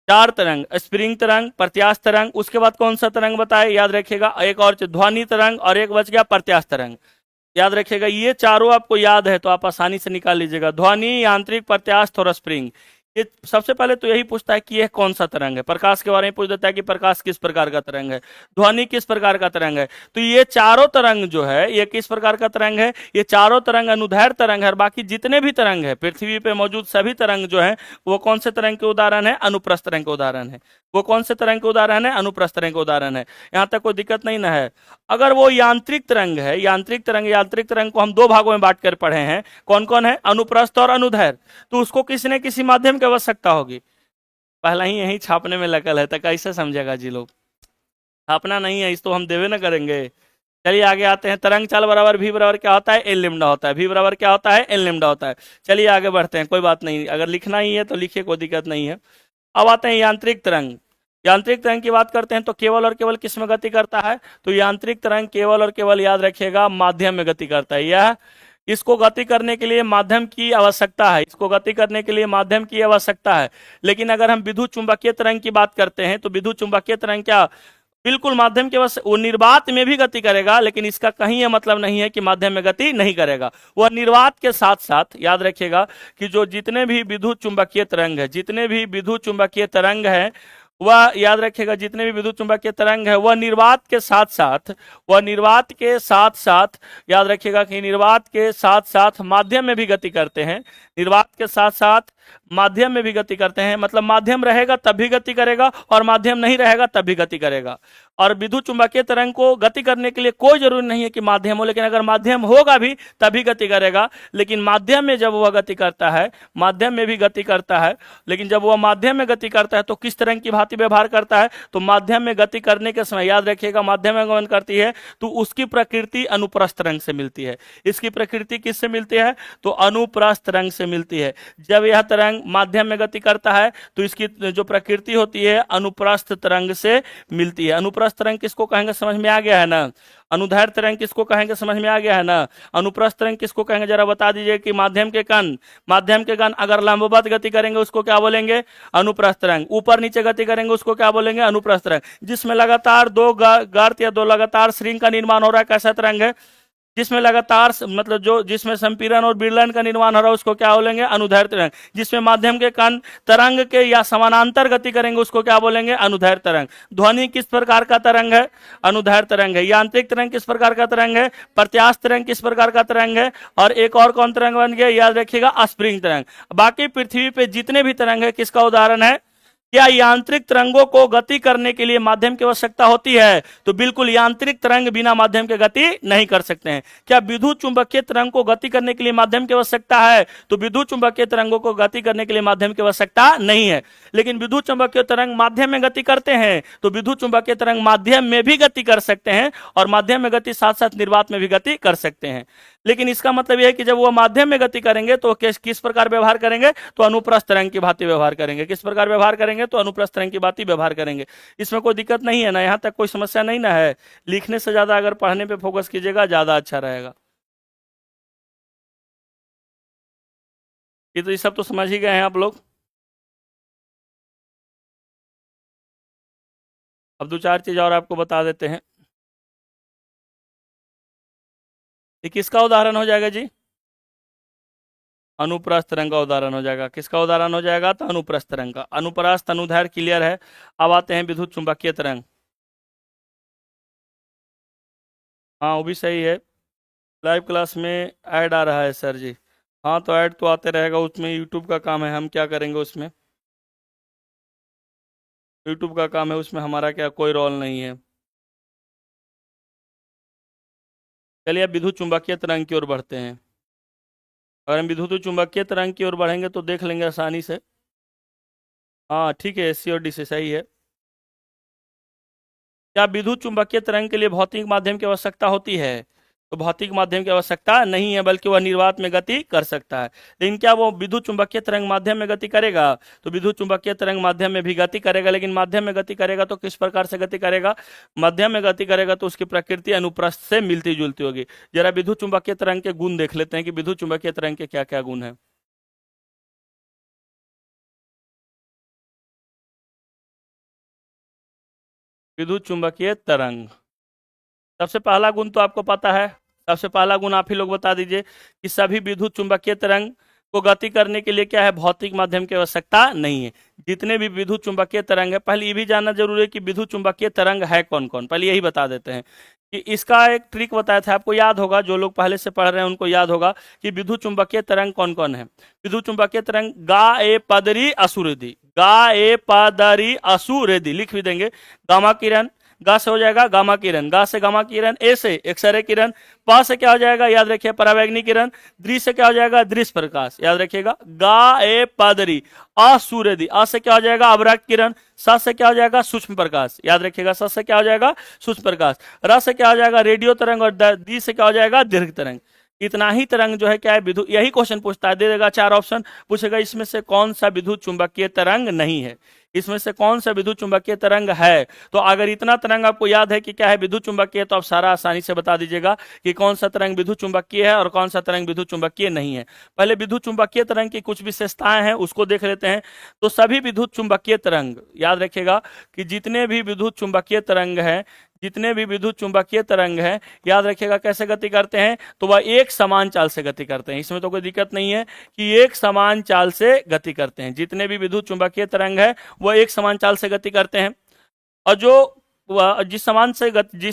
4 तरंग, स्प्रिंग तरंग, प्रत्यास्थ तरंग, उसके बाद कौन सा तरंग बताए? याद रखिएगा, एक और ध्वनि तरंग, और एक बच गया प्रत्यास्थ तरंग। याद रखिएगा, ये चारों आपको याद है तो आप आसानी से निकाल लीजिएगा। ध्वनि, यांत्रिक, प्रत्यास्थ और स्प्रिंग। ये सबसे पहले तो यही पूछता है कि यह कौन सा तरंग है। प्रकाश के बारे में पूछ देता है कि प्रकाश किस प्रकार का तरंग है, ध्वनि किस प्रकार का तरंग है। तो ये चारों तरंग जो है ये किस प्रकार का तरंग है? ये चारों तरंग अनुदैर्ध्य तरंग है। और बाकी जितने भी तरंग है पृथ्वी पे मौजूद सभी तरंग जो है वो कौन से तरंग के उदाहरण है? अनुप्रस्थ तरंग के उदाहरण है। वो कौन से तरंग के उदाहरण है? अनुप्रस्थ तरंग के उदाहरण है। यहाँ तक कोई दिक्कत नहीं ना है। अगर वो यांत्रिक तरंग है, यांत्रिक तरंग को हम दो भागों में बांट कर पढ़े हैं। कौन कौन है? अनुप्रस्थ और अनुदैर्ध्य। तो उसको किसी न किसी माध्यम की आवश्यकता होगी। पहला ही यही छापने में लगल है तो कैसे समझेगा जी लोग? छापना नहीं है, इस तो हम देवे ना करेंगे। चलिए आगे आते हैं। तरंग चाल बराबर भी बराबर क्या होता है? एन लेमडा होता है। भी बराबर क्या होता है? एन लेमडा होता है। चलिए आगे बढ़ते हैं, कोई बात नहीं, अगर लिखना ही है तो लिखिए, कोई दिक्कत नहीं है। अब आते हैं यांत्रिक तरंग। यांत्रिक तरंग की बात करते हैं तो केवल और केवल किस में गति करता है? तो यांत्रिक तरंग केवल और केवल याद रखिएगा माध्यम में गति करता है। यह इसको गति करने के लिए माध्यम की आवश्यकता है। इसको गति करने के लिए माध्यम की आवश्यकता है। लेकिन अगर हम विद्युत चुंबकीय तरंग की बात करते हैं तो विद्युत चुंबकीय तरंग क्या बिल्कुल माध्यम के बस, वो निर्वात में भी गति करेगा, लेकिन इसका कहीं यह मतलब नहीं है कि माध्यम में गति नहीं करेगा। वह निर्वात के साथ साथ याद रखिएगा कि जो जितने भी विद्युत चुंबकीय तरंग है, जितने भी विद्युत चुंबकीय तरंग है, वह याद रखिएगा जितने भी विद्युत चुंबकीय तरंग है वह निर्वात के साथ साथ याद रखिएगा कि निर्वात के साथ साथ माध्यम में भी गति करते हैं। निर्वात के साथ साथ माध्यम में भी गति करते हैं। मतलब माध्यम रहेगा तब भी गति करेगा और माध्यम नहीं रहेगा तब भी गति करेगा। और विद्युत चुंबकीय तरंग को गति करने के लिए कोई जरूरी नहीं है कि माध्यम हो, लेकिन अगर माध्यम होगा भी तभी गति करेगा। लेकिन माध्यम में जब वह गति करता है, माध्यम में भी गति करता है, लेकिन जब वह माध्यम में गति करता है तो किस तरंग की भांति व्यवहार करता है? तो माध्यम में गति करने के समय याद रखिएगा माध्यम में गमन करती है तो उसकी प्रकृति अनुप्रस्थ तरंग से मिलती है। इसकी प्रकृति किससे मिलती है? तो अनुप्रस्थ तरंग से मिलती है। जब यह तरंग माध्यम में गति करता है तो इसकी जो प्रकृति होती है अनुप्रस्थ तरंग से मिलती है। अनुप्रस्थ तरंग किसको कहेंगे? समझ में आ गया है ना। अनुदैर्ध्य तरंग किसको कहेंगे? समझ में आ गया है ना। अनुप्रस्थ तरंग किसको कहेंगे? जरा बता दीजिए कि माध्यम के कण अगर लंबवत गति करेंगे उसको क्या बोलेंगे? अनुप्रस्थ तरंग। ऊपर नीचे गति करेंगे उसको क्या बोलेंगे? अनुप्रस्थ तरंग। जिसमें लगातार दो गर्त या दो लगातार श्रृंग का निर्माण हो रहा है, कैसा तरंग है? जिसमें लगातार मतलब जो जिसमें संपीड़न और विरलन का निर्माण हो रहा है उसको क्या बोलेंगे? अनुदैर्ध्य तरंग। जिसमें माध्यम के कण तरंग के या समानांतर गति करेंगे उसको क्या बोलेंगे? अनुदैर्ध्य तरंग। ध्वनि किस प्रकार का तरंग है? अनुदैर्ध्य तरंग है। यांत्रिक तरंग किस प्रकार का तरंग है? प्रत्यास्थ तरंग किस प्रकार का तरंग है? और एक और कौन तरंग बन गया? याद रखिएगा, स्प्रिंग तरंग। बाकी पृथ्वी पे जितने भी तरंग है किसका उदाहरण है? क्या यांत्रिक तरंगों को गति करने के लिए माध्यम की आवश्यकता होती है? तो बिल्कुल, यांत्रिक तरंग बिना माध्यम के गति नहीं कर सकते हैं। क्या विद्युत चुंबकीय तरंग को गति करने के लिए माध्यम की आवश्यकता है? तो विद्युत चुंबकीय तरंगों को गति करने के लिए माध्यम की आवश्यकता नहीं है। लेकिन विद्युत चुंबकीय तरंग माध्यम में गति करते हैं, तो विद्युत चुंबकीय तरंग माध्यम में भी गति कर सकते हैं और माध्यम में गति साथ साथ निर्वात में भी गति कर सकते हैं। लेकिन इसका मतलब यह है कि जब वो माध्यम में गति करेंगे तो किस प्रकार व्यवहार करेंगे? तो अनुप्रस्थ तरंग की भांति व्यवहार करेंगे। किस प्रकार व्यवहार करेंगे? तो अनुप्रस्थ तरंग की भांति व्यवहार करेंगे। इसमें कोई दिक्कत नहीं है ना, यहां तक कोई समस्या नहीं ना है। लिखने से ज्यादा अगर पढ़ने पे फोकस कीजिएगा ज्यादा अच्छा रहेगा। ये सब तो समझ ही गए हैं आप लोग। अब दो चार चीज और आपको बता देते हैं। ये किसका उदाहरण हो जाएगा जी? अनुप्रस्थ तरंग का उदाहरण हो जाएगा। किसका उदाहरण हो जाएगा? तो अनुप्रस्थ तरंग का। अनुप्रस्थ अनुदैर्घ्य क्लियर है। अब आते हैं विद्युत चुंबकीय तरंग। हाँ, वो भी सही है। लाइव क्लास में ऐड आ रहा है सर जी। हाँ, तो ऐड तो आते रहेगा, उसमें यूट्यूब का काम है, हम क्या करेंगे उसमें? यूट्यूब का काम है, उसमें हमारा क्या कोई रोल नहीं है। चलिए अब विद्युत चुंबकीय तरंग की ओर बढ़ते हैं। अगर हम विद्युत चुंबकीय तरंग की ओर बढ़ेंगे तो देख लेंगे आसानी से। हाँ ठीक है, सी और डी से सही है। क्या विद्युत चुंबकीय तरंग के लिए भौतिक माध्यम की आवश्यकता होती है? तो भौतिक माध्यम की आवश्यकता नहीं है, बल्कि वह निर्वात में गति कर सकता है। लेकिन क्या वो विद्युत चुंबकीय तरंग माध्यम में गति करेगा? तो विद्युत चुंबकीय तरंग माध्यम में भी गति करेगा, लेकिन माध्यम में गति करेगा तो किस प्रकार से गति करेगा? माध्यम में गति करेगा तो उसकी प्रकृति अनुप्रस्थ से मिलती जुलती होगी। जरा विद्युत चुंबकीय तरंग के गुण देख लेते हैं कि विद्युत चुंबकीय तरंग के क्या क्या गुण है। विद्युत चुंबकीय तरंग, सबसे पहला गुण तो आपको पता है। सबसे पहला गुण आप ही लोग बता दीजिए कि सभी विद्युत चुंबकीय तरंग को गति करने के लिए क्या है? भौतिक माध्यम की आवश्यकता नहीं है। जितने भी विद्युत चुंबकीय तरंग है, पहले ये भी जानना जरूरी है कि विद्युत चुंबकीय तरंग है कौन कौन, पहले यही बता देते हैं। कि इसका एक ट्रिक बताया था, आपको याद होगा, जो लोग पहले से पढ़ रहे हैं उनको याद होगा कि विद्युत चुंबकीय तरंग कौन कौन है। विद्युत चुंबकीय तरंग गा ए पदरी असुरेदी, गा ए पदरी असुरेदी लिख भी देंगे। गामा किरण, गा से हो जाएगा गामा किरण, गा से गामा किरण, ए से एक्सरे किरण, पा से क्या हो जाएगा? याद रखिए परावैंगनी किरण, द्रि से क्या हो जाएगा? दृश्य प्रकाश, याद रखिएगा। गा ए पादरी, आ सूर्यदी, आ से क्या हो जाएगा? अवराग किरण, सा से क्या हो जाएगा? सूक्ष्म प्रकाश, याद रखिएगा। सा से क्या हो जाएगा? सूक्ष्म प्रकाश। रा से क्या हो जाएगा? रेडियो तरंग, और दी से क्या हो जाएगा? दीर्घ तरंग। इतना ही तरंग जो है क्या है? विद्युत, यही क्वेश्चन पूछता है, दे देगा चार ऑप्शन, पूछेगा इसमें से कौन सा विद्युत चुंबकीय तरंग नहीं है, इसमें से कौन सा विद्युत चुंबकीय तरंग है। तो अगर इतना तरंग आपको याद है कि क्या है विद्युत चुंबकीय, तो आप सारा आसानी से बता दीजिएगा कि कौन सा तरंग विद्युत चुंबकीय है और कौन सा तरंग विद्युत चुंबकीय नहीं है। पहले विद्युत चुंबकीय तरंग की कुछ विशेषताएं हैं, उसको देख लेते हैं। तो सभी विद्युत चुंबकीय तरंग, याद रखिएगा कि जितने भी विद्युत चुंबकीय तरंग हैं, जितने भी विद्युत चुंबकीय तरंग हैं, याद रखिएगा कैसे गति करते हैं? तो वह एक समान चाल से गति करते हैं। इसमें तो कोई दिक्कत नहीं है कि एक समान चाल से गति करते हैं। जितने भी विद्युत चुंबकीय तरंग है वह एक समान चाल से गति करते हैं। और जो जिस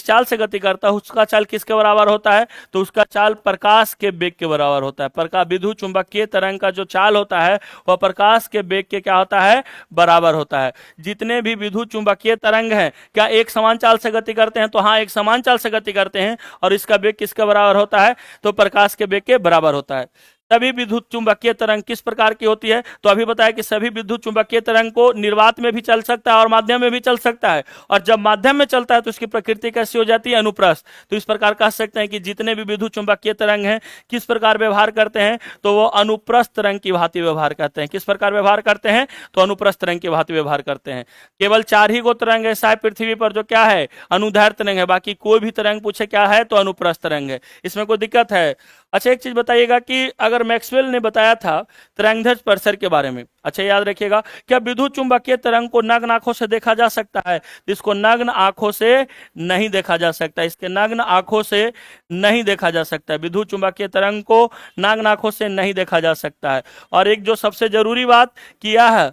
चाल से गति करता है उसका चाल किसके बराबर होता है? तो उसका चाल प्रकाश के वेग के बराबर होता है। प्रकाश, विद्युत चुंबकीय तरंग का जो चाल होता है वह प्रकाश के वेग के क्या होता है? बराबर होता है। जितने भी विद्युत चुंबकीय तरंग हैं क्या एक समान चाल से गति करते हैं? तो हाँ, एक समान चाल से गति करते हैं। और इसका वेग किसके बराबर होता है? तो प्रकाश के वेग के बराबर होता है। सभी विद्युत चुंबकीय तरंग किस प्रकार की होती है? तो अभी बताया कि सभी विद्युत चुंबकीय तरंग को निर्वात में भी चल सकता है और माध्यम में भी चल सकता है। और जब माध्यम में चलता है तो उसकी प्रकृति कैसी हो जाती है? अनुप्रस्थ। तो इस प्रकार कह सकते हैं कि जितने भी विद्युत चुंबकीय तरंग हैं किस प्रकार व्यवहार करते हैं? तो वो अनुप्रस्थ तरंग की भांति व्यवहार करते हैं। किस प्रकार व्यवहार करते हैं? तो अनुप्रस्थ तरंग की भांति व्यवहार करते हैं। केवल 4 ही गो तरंग ऐसा है पृथ्वी पर जो क्या है? अनुदैर्घ्य तरंग है। बाकी कोई भी तरंग पूछे क्या है तो अनुप्रस्थ तरंग है। इसमें कोई दिक्कत है? अच्छा, एक चीज बताइएगा कि अगर मैक्सवेल ने बताया था तरंगदैर्घ्य स्पर्शर के बारे में, अच्छा याद रखिएगा, क्या विद्युत चुंबकीय तरंग को नग्न आंखों से देखा जा सकता है? इसको नग्न आंखों से नहीं देखा जा सकता। इसके नग्न आंखों से नहीं देखा जा सकता है। विद्युत चुंबकीय तरंग को नग्न आंखों से नहीं देखा जा सकता है। और एक जो सबसे जरूरी बात किया है,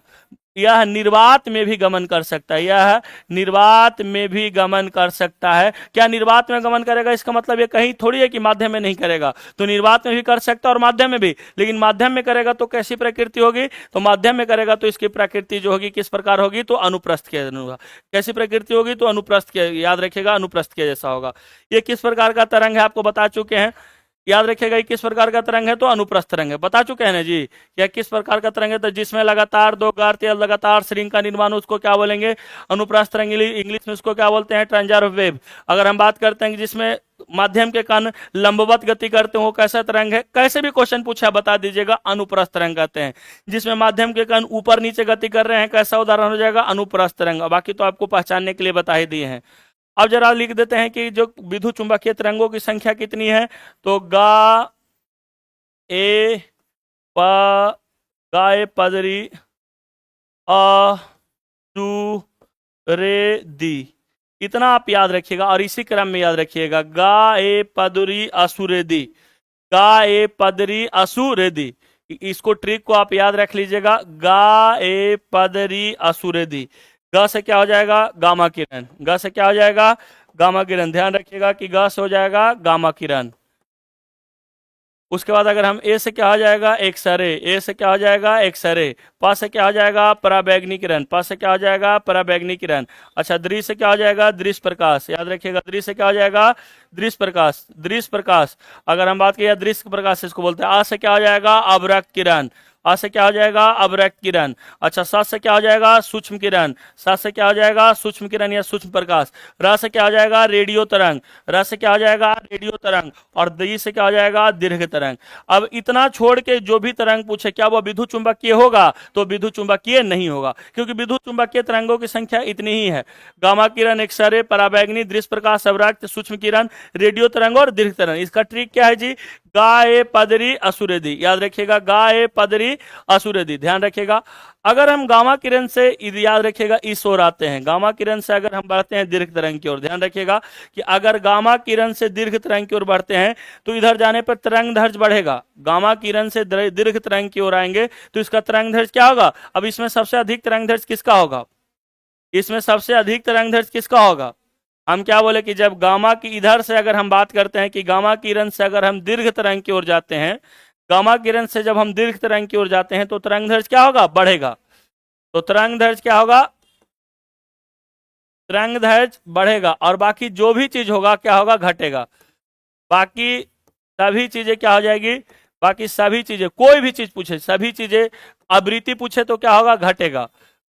यह निर्वात में भी गमन कर सकता है, यह निर्वात में भी गमन कर सकता है। क्या निर्वात में गमन करेगा, इसका मतलब ये कहीं थोड़ी है कि माध्यम में नहीं करेगा, तो निर्वात में भी कर सकता है और माध्यम में भी। लेकिन माध्यम में करेगा तो कैसी प्रकृति होगी, तो माध्यम में करेगा तो इसकी प्रकृति जो होगी किस प्रकार होगी, तो अनुप्रस्थ के होगा। कैसी प्रकृति होगी, तो अनुप्रस्थ के, याद रखिएगा अनुप्रस्थ के जैसा होगा। ये किस प्रकार का तरंग है आपको बता चुके हैं, याद रखिएगा ये किस प्रकार का तरंग है, तो अनुप्रस्थ तरंग है, बता चुके हैं ना जी। क्या किस प्रकार का तरंग है, तो जिसमें लगातार दो गर्त या लगातार श्रृंग का निर्माण, उसको क्या बोलेंगे, अनुप्रस्थ तरंग। इंग्लिश में उसको क्या बोलते हैं, ट्रांसवर्स वेव। अगर हम बात करते हैं कि जिसमें माध्यम के कण लंबवत गति करते हो, कैसा तरंग है, कैसे भी क्वेश्चन पूछा बता दीजिएगा, अनुप्रस्थ तरंग कहते हैं। जिसमें माध्यम के कण ऊपर नीचे गति कर रहे हैं, कैसा उदाहरण हो जाएगा, अनुप्रस्थ तरंग। बाकी तो आपको पहचानने के लिए बता ही दिए हैं। अब जरा लिख देते हैं कि जो विद्युत चुंबकीय तरंगों की संख्या कितनी है, तो गा ए प गाए पदरी अ सु रे दी, इतना आप याद रखिएगा और इसी क्रम में याद रखिएगा, गा ए पदरी असुरे दी, गा ए पदरी असुरे दी। इसको ट्रिक को आप याद रख लीजिएगा, गा ए पदरी असुरे दी। ग से क्या हो जाएगा, गामा किरण, ग से क्या हो जाएगा, गामा किरण। ध्यान रखिएगा कि ग से हो जाएगा गामा किरण। उसके बाद अगर हम ए से क्या हो जाएगा, एक्सरे, ए से क्या हो जाएगा, एक्सरे। प से क्या हो जाएगा, पराबैंगनी किरण, प से क्या हो जाएगा, पराबैंगनी किरण। अच्छा, दृश्य से क्या हो जाएगा, दृश्य प्रकाश, याद रखिएगा दृश्य से क्या हो जाएगा, दृश्य प्रकाश, दृश्य प्रकाश। अगर हम बात करें दृश्य प्रकाश इसको बोलते हैं। आ से क्या हो जाएगा, अवरक्त किरण, आ से क्या हो जाएगा, अवरक्त किरण। अच्छा, स से क्या हो जाएगा, सूक्ष्म किरण, स से क्या हो जाएगा, सूक्ष्म किरण या सूक्ष्म प्रकाश। र से क्या हो जाएगा, रेडियो तरंग, र से क्या हो जाएगा, रेडियो तरंग। और दी से क्या हो जाएगा, दीर्घ तरंग। अब इतना छोड़ के जो भी तरंग पूछे, क्या वो विद्युत चुंबकीय होगा, तो विद्युत चुंबकीय नहीं होगा, क्योंकि विद्युत चुंबकीय तरंगों की संख्या इतनी ही है, गामा किरण, एक्सरे, पराबैंगनी, दृश्य प्रकाश, अवरक्त, सूक्ष्म किरण, रेडियो तरंग और दीर्घ तरंग। इसका ट्रिक क्या है जी, गा ए पदरी असुरे दी, याद रखिएगा, गा ए पदरी असुरे दी। ध्यान रखिएगा, अगर हम गामा किरण से, याद रखिएगा, इस ओर आते हैं, गामा किरण से अगर हम बढ़ते हैं दीर्घ तरंग की ओर, ध्यान रखिएगा कि अगर गामा किरण से दीर्घ तरंग की ओर बढ़ते हैं तो इधर जाने पर तरंग दैर्घ्य बढ़ेगा। गामा किरण से दीर्घ तरंग की ओर आएंगे तो इसका तरंग दैर्घ्य क्या होगा। अब इसमें सबसे अधिक तरंग दैर्घ्य किसका होगा, इसमें सबसे अधिक तरंग दैर्घ्य किसका होगा। हम क्या बोले कि जब गामा की इधर से अगर हम बात करते हैं कि गामा किरण से अगर हम दीर्घ तरंग की ओर जाते हैं, गामा किरण से जब हम दीर्घ तरंग की ओर जाते हैं तो तरंग दैर्घ्य क्या होगा, बढ़ेगा। तो तरंग दैर्घ्य क्या होगा, तरंग दैर्घ्य बढ़ेगा और बाकी जो भी चीज होगा क्या होगा, घटेगा। बाकी सभी चीजें क्या हो जाएगी, बाकी सभी चीजें, कोई भी चीज पूछे, सभी चीजें, आवृत्ति पूछे तो क्या होगा, घटेगा।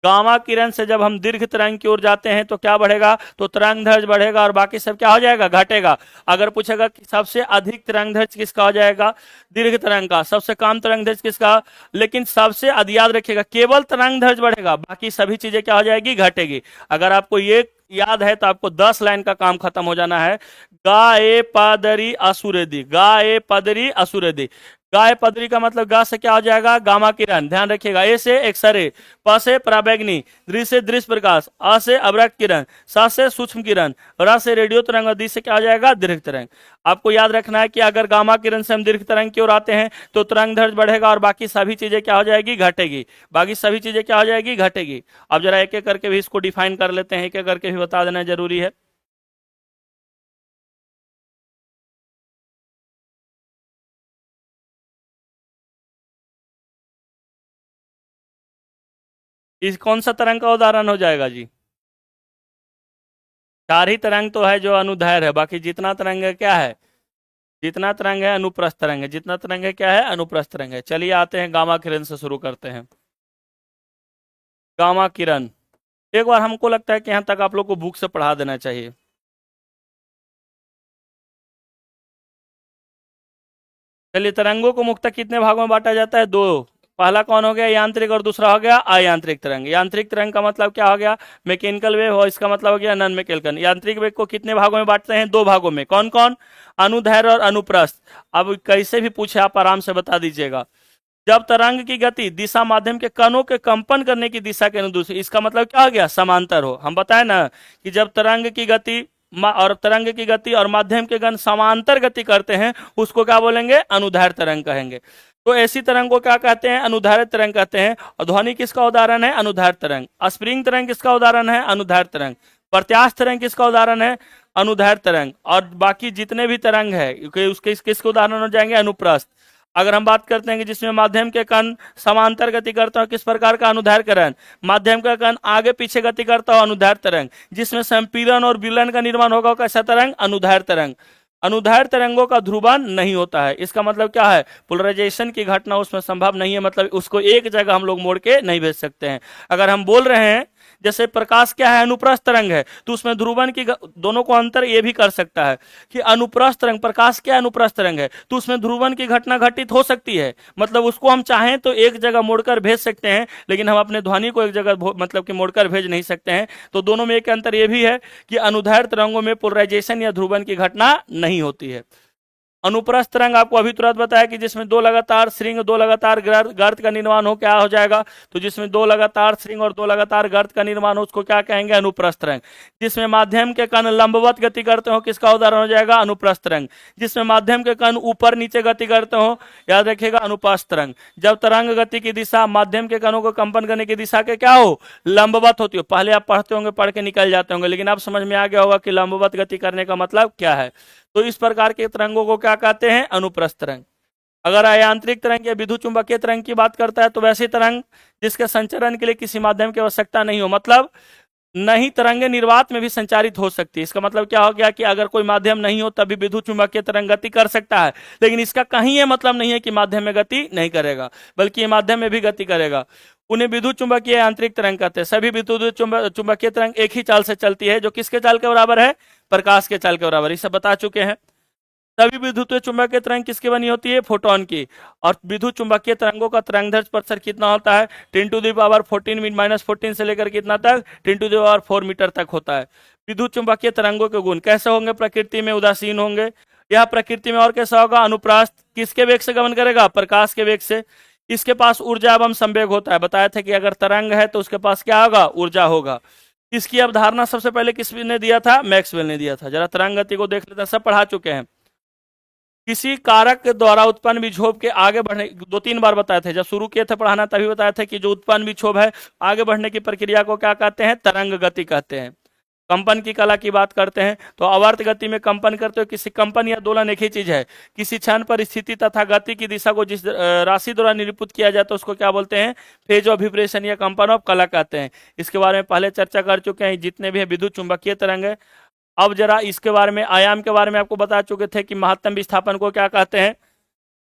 गामा किरण से जब हम दीर्घ तरंग की ओर जाते हैं तो क्या बढ़ेगा, तो तरंग दैर्घ्य बढ़ेगा और बाकी सब क्या हो जाएगा, घटेगा। अगर पूछेगा कि सबसे अधिक तरंग दैर्घ्य किसका हो जाएगा, दीर्घ तरंग का, सबसे कम तरंग दैर्घ्य किसका, लेकिन सबसे याद रखिएगा केवल तरंग दैर्घ्य बढ़ेगा, बाकी सभी चीजें क्या हो जाएगी, घटेगी। अगर आपको ये याद है तो आपको 10 लाइन का काम खत्म हो जाना है। गा ए पदरी असुरे दी, गा ए पदरी असुरे दी। गाय पदरी का मतलब गा से क्या हो जाएगा, गामा किरण, ध्यान रखिएगा। ए से एक्सरे, प से पराबैंगनी, दृ से दृश्य प्रकाश, आ से अवरक्त किरण, सा से सूक्ष्म किरण, र से रेडियो तरंग और दी से क्या हो जाएगा, दीर्घ तरंग। आपको याद रखना है कि अगर गामा किरण से हम दीर्घ तरंग की ओर आते हैं तो तरंग दैर्घ्य बढ़ेगा और बाकी सभी चीजें क्या हो जाएगी, घटेगी। बाकी सभी चीजें क्या हो जाएगी, घटेगी। अब जरा एक एक करके भी इसको डिफाइन कर लेते हैं, एक एक करके भी बता देना जरूरी है। इस कौन सा तरंग का उदाहरण हो जाएगा जी, चार ही तरंग तो है जो अनुदैर्घ्य है, बाकी जितना तरंग है क्या है, जितना तरंग है अनुप्रस्थ तरंग है, जितना तरंग है क्या है, अनुप्रस्थ तरंग है। चलिए आते हैं गामा किरण से शुरू करते हैं। गामा किरण एक बार हमको लगता है कि यहाँ तक आप लोग को बुक से पढ़ा देना चाहिए। चलिए, तरंगों को मुख्यतः कितने भागों में बांटा जाता है, दो। पहला कौन हो गया, यांत्रिक, और दूसरा हो गया अयांत्रिक तरंग। यांत्रिक तरंग का मतलब क्या हो गया, मैकेनिकल वेव, और इसका मतलब हो गया नॉन मैकेनिकल। यांत्रिक वेव को कितने भागों में बांटते हैं, दो भागों में। कौन कौन, अनुदैर्घ्य और अनुप्रस्थ। अब कैसे भी पूछे आप आराम से बता दीजिएगा। जब तरंग की गति दिशा माध्यम के कणों के कंपन करने की दिशा के अनुरूप, इसका मतलब क्या हो गया, समांतर हो। हम बताए ना कि जब तरंग की गति और तरंग की गति और माध्यम के कण समांतर गति करते हैं उसको क्या बोलेंगे, अनुदैर्घ्य तरंग कहेंगे। तो ऐसी तरंग को क्या कहते हैं? अनुदैर्ध्य तरंग कहते हैं। और ध्वनि किसका उदाहरण है? अनुदैर्ध्य तरंग। स्प्रिंग तरंग किसका उदाहरण है? अनुदैर्ध्य तरंग। प्रत्यास्थ तरंग किसका उदाहरण है? अनुदैर्ध्य तरंग। और बाकी जितने भी तरंग है उसके किसके उदाहरण हो जाएंगे? अनुप्रस्थ। अगर हम बात करते हैं कि जिसमें माध्यम के कण समांतर गति करता हो, किस प्रकार का? अनुदैर्ध्य तरंग। माध्यम का कण आगे पीछे गति करता हो, अनुदैर्ध्य तरंग। जिसमें संपीड़न और विलयन का निर्माण होगा, कैसा तरंग? अनुदैर्ध्य तरंग। अनुदैर्ध्य तरंगों का ध्रुवण नहीं होता है। इसका मतलब क्या है? पोलराइजेशन की घटना उसमें संभव नहीं है, मतलब उसको एक जगह हम लोग मोड़ के नहीं भेज सकते हैं। अगर हम बोल रहे हैं जैसे प्रकाश क्या है? अनुप्रस्थ तरंग है, तो उसमें ध्रुवण की दोनों को अंतर ये भी कर सकता है कि अनुप्रस्थ तरंग, प्रकाश क्या अनुप्रस्थ तरंग है, तो उसमें ध्रुवण की घटना घटित हो सकती है। मतलब उसको हम चाहें तो एक जगह मोड़कर भेज सकते हैं, लेकिन हम अपने ध्वनि को एक जगह मतलब कि मोड़कर भेज नहीं सकते हैं। तो दोनों में एक अंतर यह भी है कि अनुदैर्ध्य तरंगों में पोलराइजेशन या ध्रुवण की घटना नहीं होती है। अनुप्रस्थ तरंग आपको अभी तुरंत बताया कि जिसमें दो लगातार श्रृंग, दो लगातार गर्त का निर्माण हो, क्या हो जाएगा? तो जिसमें दो लगातार श्रृंग और दो लगातार गर्त का निर्माण हो, उसको क्या कहेंगे? अनुप्रस्थ तरंग। जिसमें माध्यम के कण लंबवत गति करते हो, किसका उदाहरण हो जाएगा? अनुप्रस्थ तरंग। जिसमें माध्यम के कण ऊपर नीचे गति करते हो, याद रखिएगा, अनुप्रस्थ तरंग। जब तरंग गति की दिशा माध्यम के कणों को कंपन करने की दिशा के क्या हो? लंबवत होती हो। पहले आप पढ़ते होंगे, पढ़ के निकल जाते होंगे, लेकिन अब समझ में आ गया होगा कि लंबवत गति करने का मतलब क्या है। तो इस प्रकार के तरंगों को क्या कहते हैं? अनुप्रस्थ तरंग। अगर अयांत्रिक तरंग या विद्युत चुंबकीय तरंग की बात करता है तो वैसी तरंग जिसके संचरण के लिए किसी माध्यम की आवश्यकता नहीं हो, मतलब नहीं तरंगे निर्वात में भी संचारित हो सकती है। इसका मतलब क्या हो गया कि अगर कोई माध्यम नहीं हो तब भी विद्युत चुंबकीय तरंग गति कर सकता है, लेकिन इसका कहीं ये मतलब नहीं है कि माध्यम में गति नहीं करेगा, बल्कि ये माध्यम में भी गति करेगा। उन्हें विद्युत चुंबकीय यांत्रिक तरंग कहते हैं। सभी विद्युत चुंबकीय तरंग एक ही चाल से चलती है, जो किसके चाल के बराबर है? प्रकाश के चाल के बराबर। इसे बता चुके हैं। सभी विद्युत चुंबकीय तरंग किसकी बनी होती है? फोटोन की। और विद्युत चुंबकीय तरंगों का तरंगदैर्ध्य प्रतिशत कितना होता है? 10⁻14 से लेकर कितना तक? 10⁴ मीटर तक होता है। विद्युत चुंबकीय तरंगों के गुण कैसे होंगे? प्रकृति में उदासीन होंगे। यह प्रकृति में और कैसा होगा? अनुप्रस्थ। किसके वेग से गमन करेगा? प्रकाश के वेग से। इसके पास ऊर्जा एवं संवेग होता है। बताया था कि अगर तरंग है तो उसके पास क्या होगा? ऊर्जा होगा। इसकी अवधारणा सबसे पहले किसने दिया था? मैक्सवेल ने दिया था। जरा तरंग गति को देख लेते हैं, सब पढ़ा चुके हैं। किसी कारक के द्वारा उत्पन्न विक्षोभ के आगे बढ़ने, 2-3 बार बताए थे, जब शुरू किए थे पढ़ाना तभी बताया था कि जो उत्पन्न विक्षोभ है आगे बढ़ने की प्रक्रिया को क्या कहते हैं? तरंग गति कहते हैं। कंपन की कला की बात करते हैं तो आवर्त गति में कंपन करते हो। किसी कंपन या दोलन एक ही चीज है। किसी क्षण पर स्थिति तथा गति की दिशा को जिस राशि द्वारा निरूपित किया जाता है उसको क्या बोलते हैं? फेज ऑफ विब्रेशन या कंपन ऑफ कला कहते हैं। इसके बारे में पहले चर्चा कर चुके हैं। जितने भी विद्युत चुंबकीय तरंग है, अब जरा इसके बारे में, आयाम के बारे में आपको बता चुके थे कि महत्तम विस्थापन को क्या कहते हैं।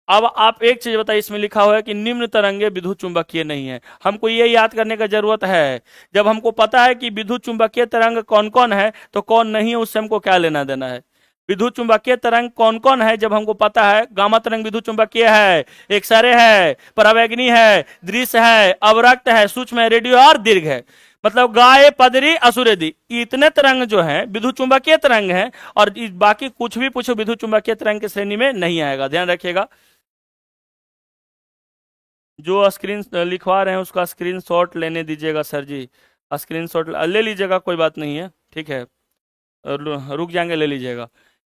अब आप एक चीज बताइए, इसमें लिखा हुआ है कि निम्न तरंगे विद्युत चुंबकीय नहीं है। हमको ये याद करने का जरूरत है। जब हमको पता है कि विद्युत चुंबकीय तरंग कौन कौन है तो कौन नहीं है, उससे हमको क्या लेना देना है। विद्युत चुंबकीय तरंग कौन कौन है जब हमको पता है। गामा तरंग विद्युत चुंबकीय है, एक्सरे है, परावैगनी है, दृश्य है, अवरक्त है, सूक्ष्म है, रेडियो और दीर्घ है। मतलब गाय, पदरी, असुरेदी, इतने तरंग जो हैं विद्युत चुंबकीय तरंग हैं, और बाकी कुछ भी पूछो विद्युत चुंबकीय तरंग की श्रेणी में नहीं आएगा। ध्यान रखिएगा। जो स्क्रीन लिखवा रहे हैं उसका स्क्रीनशॉट लेने दीजिएगा सर जी। स्क्रीनशॉट ले लीजिएगा, कोई बात नहीं है, ठीक है, रुक जाएंगे, ले लीजिएगा।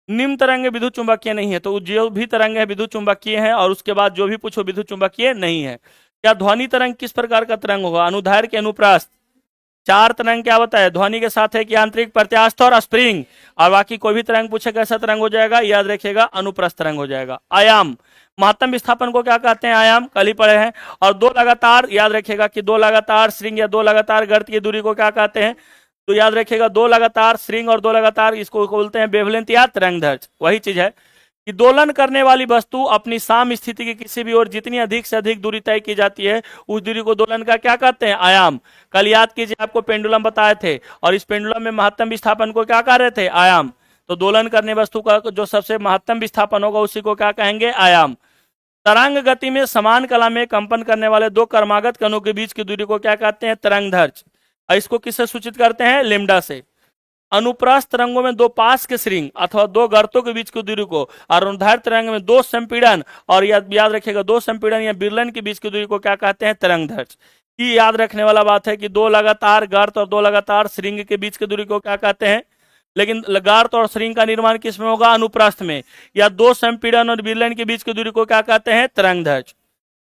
निम्न तरंगे विद्युत चुंबकीय नहीं है, तो जो भी तरंग है विद्युत चुंबकीय है, और उसके बाद जो भी पूछो विद्युत चुंबकीय नहीं है। क्या ध्वनि तरंग किस प्रकार का तरंग होगा? अनुदैर्ध्य के अनुप्रस्थ। चार तरंग क्या बताया? ध्वनि के साथ एक यांत्रिक, प्रत्यास्थ और स्प्रिंग। और बाकी कोई भी तरंग पूछे कैसा तरंग हो जाएगा? याद रखिएगा, अनुप्रस्थ तरंग हो जाएगा। आयाम, महत्तम विस्थापन को क्या कहते हैं? आयाम, कल ही पढ़े हैं। और दो लगातार, याद रखिएगा कि दो लगातार श्रृंग या दो लगातार गर्त की दूरी को क्या कहते हैं? तो याद रखिएगा, दो लगातार श्रृंग और दो लगातार, इसको बोलते हैं वेवलेंथ या तरंगदैर्ध्य। वही चीज है कि दोलन करने वाली वस्तु अपनी साम स्थिति की किसी भी ओर जितनी अधिक से अधिक दूरी तय की जाती है उस दूरी को दोलन का क्या कहते हैं? आयाम। कल याद कीजिए, आपको पेंडुलम बताए थे, और इस पेंडुलम में महत्तम विस्थापन को क्या कह रहे थे? आयाम। तो दोलन करने वस्तु का जो सबसे महत्तम विस्थापन होगा उसी को क्या कहेंगे? आयाम। तरंग गति में समान कला में कंपन करने वाले दो क्रमागत कणों के बीच की दूरी को क्या कहते हैं? तरंगदैर्ध्य। इसको किससे सूचित करते हैं? लैम्ब्डा से। अनुप्रस्थ तरंगों में दो पास के श्रृंग अथवा दो गर्तों के बीच की दूरी को, और अनुदैर्ध्य तरंग में दो संपीड़न, और याद रखिएगा दो संपीड़न या विलयन के बीच की दूरी को क्या कहते हैं? तरंगदैर्ध्य। ये याद रखने वाला बात है कि दो लगातार गर्त और दो लगातार श्रृंग के बीच की दूरी को क्या कहते हैं? लेकिन गर्त और श्रृंग का निर्माण किस में होगा? अनुप्रस्थ में। या दो संपीड़न और विलयन के बीच की दूरी को क्या कहते हैं? तरंगदैर्ध्य।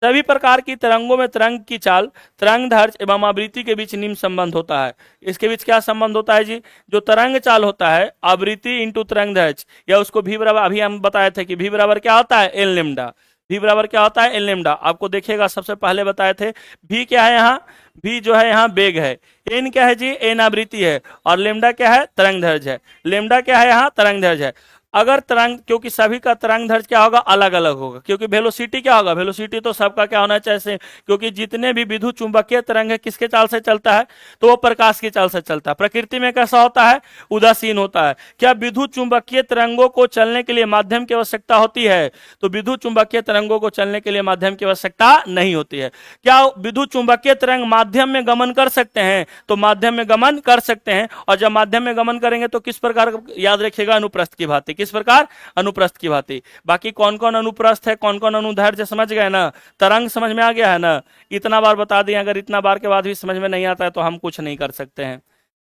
सभी प्रकार की तरंगों में तरंग की चाल, तरंग दैर्ध्य एवं आवृत्ति के बीच निम्न संबंध होता है। इसके बीच क्या संबंध होता है जी? जो तरंग चाल होता है, आवृत्ति इंटू तरंग दैर्ध्य, या उसको भी बराबर, अभी हम बताए थे कि भी बराबर क्या होता है? L lambda. भी बराबर क्या होता है? L lambda. आपको देखिएगा सबसे पहले बताए थे, भी क्या है यहाँ? भी जो है यहाँ बेग है। एन क्या है जी? एन आवृत्ति है। और लेमडा क्या है? तरंग दैर्ध्य है। लेमडा क्या है यहाँ? तरंग दैर्ध्य है। अगर तरंग, क्योंकि सभी का तरंग दैर्ध्य क्या होगा? अलग अलग होगा। क्योंकि वेलोसिटी क्या होगा? वेलोसिटी तो सबका क्या होना चाहिए सेम। क्योंकि जितने भी विद्युत चुंबकीय तरंग है किसके चाल से चलता है? तो वो प्रकाश की चाल से चलता है। प्रकृति में कैसा होता है? उदासीन होता है। क्या विद्युत चुंबकीय तरंगों को चलने के लिए माध्यम की आवश्यकता होती है? तो विद्युत चुंबकीय तरंगों को चलने के लिए माध्यम की आवश्यकता नहीं होती है। क्या विद्युत चुंबकीय तरंग माध्यम में गमन कर सकते हैं? तो माध्यम में गमन कर सकते हैं। और जब माध्यम में गमन करेंगे तो किस प्रकार? याद रखिएगा, अनुप्रस्थ की भांति। किस प्रकार? अनुप्रस्थ की भांति। बाकी कौन कौन अनुप्रस्थ है, कौन कौन अनुदैर्ध्य, समझ गए ना? तरंग समझ में आ गया है ना? इतना बार बता दिए, अगर इतना बार के बाद भी समझ में नहीं आता है तो हम कुछ नहीं कर सकते हैं।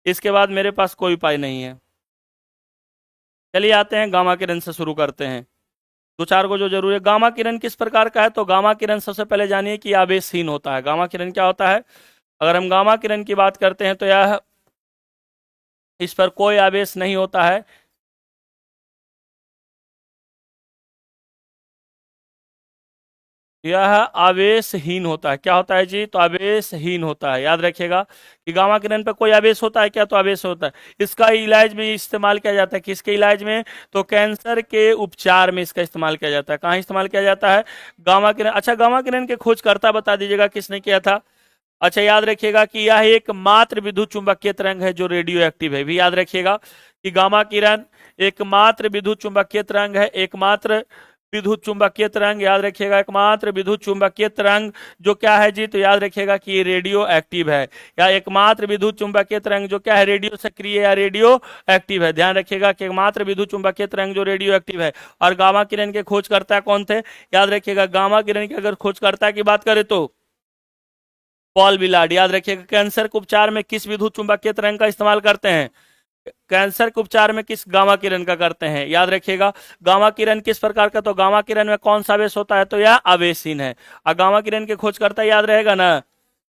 इसके बाद मेरे पास कोई उपाय नहीं है। चलिए आते हैं गामा किरण से शुरू करते हैं। दो चार को जो जरूरी है। गामा किरण किस प्रकार का है? तो गामा किरण सबसे पहले जानिए कि आवेशहीन होता है। गामा किरण क्या होता है? अगर हम गामा किरण की बात करते हैं तो यह, इस पर कोई आवेश नहीं होता है। यह आवेशहीन होता है। क्या होता है जी? तो आवेशहीन होता है। याद रखिएगा कि गामा किरण पर कोई आवेश होता है क्या? तो आवेश होता है। इसका इलाज में इस्तेमाल किया जाता है। किसके इलाज में? तो कैंसर के उपचार में इसका इस्तेमाल किया जाता है। कहाँ इस्तेमाल किया जाता है? गामा किरण। अच्छा, गामा किरण के खोजकर्ता बता दीजिएगा किसने किया था? अच्छा, याद रखिएगा कि यह एकमात्र विद्युत चुंबकीय तरंग है जो रेडियो एक्टिव है। भी याद रखिएगा कि गामा किरण एकमात्र विद्युत चुंबकीय तरंग है। एकमात्र विद्युत चुंबकीय तरंग, याद रखिएगा, एकमात्र विद्युत चुंबकीय तरंग जो क्या है जी? तो याद रखिएगा कि ये रेडियो एक्टिव है। या एकमात्र विद्युत चुंबकीय तरंग जो क्या है? रेडियो सक्रिय या रेडियो एक्टिव है। ध्यान रखिएगा कि एकमात्र विद्युत चुंबकीय तरंग जो रेडियो एक्टिव है। और गामा किरण के खोजकर्ता कौन थे? याद रखिएगा, गामा किरण के अगर खोजकर्ता की बात करें तो पॉल विलार्ड। याद रखिएगा, कैंसर के उपचार में किस विद्युत चुंबकीय तरंग का इस्तेमाल करते हैं? कैंसर के उपचार में किस गामा किरण का करते हैं? याद रखिएगा, गामा किरण किस प्रकार का? तो गामा किरण में कौन सा आवेश होता है? तो यह आवेशहीन है। और गामा किरण के खोजकर्ता याद रहेगा ना?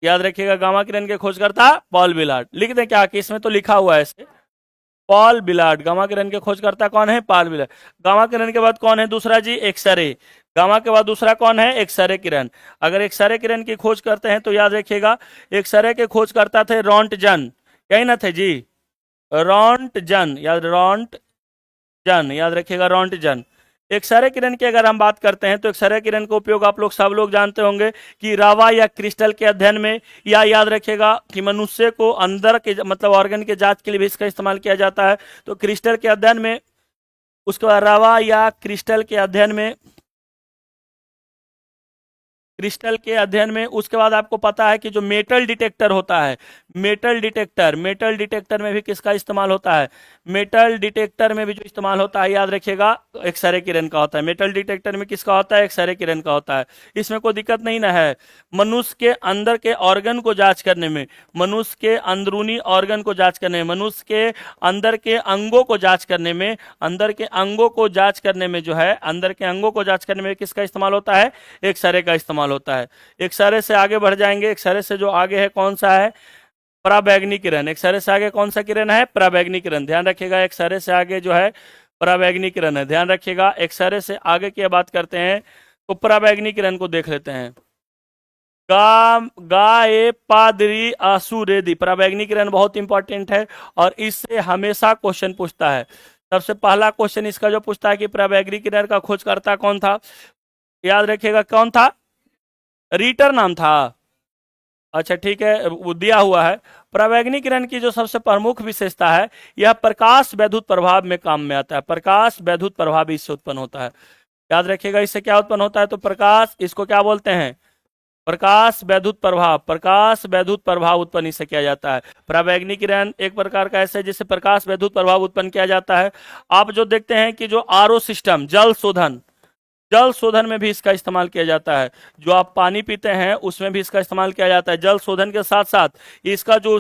याद रखिएगा, गामा किरण के खोजकर्ता पॉल विलार्ड। लिख दें क्या कि इसमें तो लिखा हुआ है ऐसे, पॉल विलार्ड। गामा किरण के खोजकर्ता कौन है? Paul Willard. गामा किरण के बाद कौन है दूसरा जी? एक्सरे। गामा के बाद दूसरा कौन है? एक्सरे किरण। अगर एक्सरे किरण की खोज करते हैं तो याद रखिएगा, एक्सरे के खोजकर्ता थे रॉन्टजन। यही ना थे जी? रॉन्टजन, रॉन्टजन, याद रखिएगा, रॉन्टजन। एक्सरे किरण की अगर हम बात करते हैं तो एक्सरे किरण का उपयोग आप लोग सब लोग जानते होंगे कि रावा या क्रिस्टल के अध्ययन में, या याद रखिएगा कि मनुष्य को अंदर के मतलब ऑर्गन के जांच के लिए भी इसका इस्तेमाल किया जाता है। तो क्रिस्टल के अध्ययन में, उसके बाद रावा या क्रिस्टल के अध्ययन में, क्रिस्टल के अध्ययन में, उसके बाद आपको पता है कि जो मेटल डिटेक्टर होता है, मेटल डिटेक्टर में भी किसका इस्तेमाल होता है? मेटल डिटेक्टर में भी जो इस्तेमाल होता है, याद रखिएगा, एक्सरे किरण का होता है। मेटल डिटेक्टर में किसका होता है? एक्सरे किरण का होता है। इसमें कोई दिक्कत नहीं ना है। मनुष्य के अंदर के ऑर्गन को जांच करने में, मनुष्य के अंदरूनी ऑर्गन को जांच करने में, मनुष्य के अंदर के अंगों को जांच करने में, अंदर के अंगों को जांच करने में जो है, अंदर के अंगों को जांच करने में किसका इस्तेमाल होता है? एक्सरे का इस्तेमाल होता है। एक्सरे से आगे बढ़ जाएंगे। एक्सरे से जो आगे है कौन सा है? पराबैंगनी किरण। एक्सरे से आगे कौन सा किरण है? पराबैंगनी किरण। ध्यान रखिएगा, एक्सरे से आगे जो है पराबैंगनी किरण है। ध्यान रखिएगा, एक्सरे से आगे की बात करते हैं तो पराबैंगनी किरण को देख लेते हैं। गाए पादरी आसुरेदी। पराबैंगनी किरण बहुत इंपॉर्टेंट है और इससे हमेशा क्वेश्चन पूछता है। सबसे पहला क्वेश्चन इसका जो पूछता है कि पराबैंगनी किरण का खोजकर्ता कौन था? याद रखिएगा, कौन था? रीटर नाम था। अच्छा ठीक है, वो दिया हुआ है। पराबैंगनी किरण की जो सबसे प्रमुख विशेषता है, यह प्रकाश वैद्युत प्रभाव में काम में आता है। प्रकाश वैद्युत प्रभाव इससे उत्पन्न होता है। याद रखिएगा, इससे क्या उत्पन्न होता है? तो प्रकाश, इसको क्या बोलते हैं? प्रकाश वैद्युत प्रभाव। प्रकाश वैद्युत प्रभाव उत्पन्न इससे किया जाता है। पराबैंगनी किरण एक प्रकार का ऐसा है जिससे प्रकाश वैद्युत प्रभाव उत्पन्न किया जाता है। आप जो देखते हैं कि जो आरओ सिस्टम, जल शोधन, जल शोधन में भी इसका इस्तेमाल किया जाता है। जो आप पानी पीते हैं उसमें भी इसका इस्तेमाल किया जाता है। जल शोधन के साथ साथ इसका जो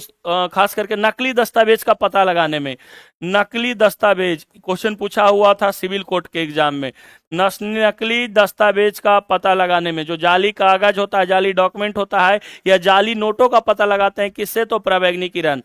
खास करके नकली दस्तावेज का पता लगाने में, नकली दस्तावेज क्वेश्चन पूछा हुआ था सिविल कोर्ट के एग्जाम में, नकली दस्तावेज का पता लगाने में, जो जाली कागज होता है, जाली डॉक्यूमेंट होता है या जाली नोटों का पता लगाते हैं किससे, तो परावैंगिक किरण।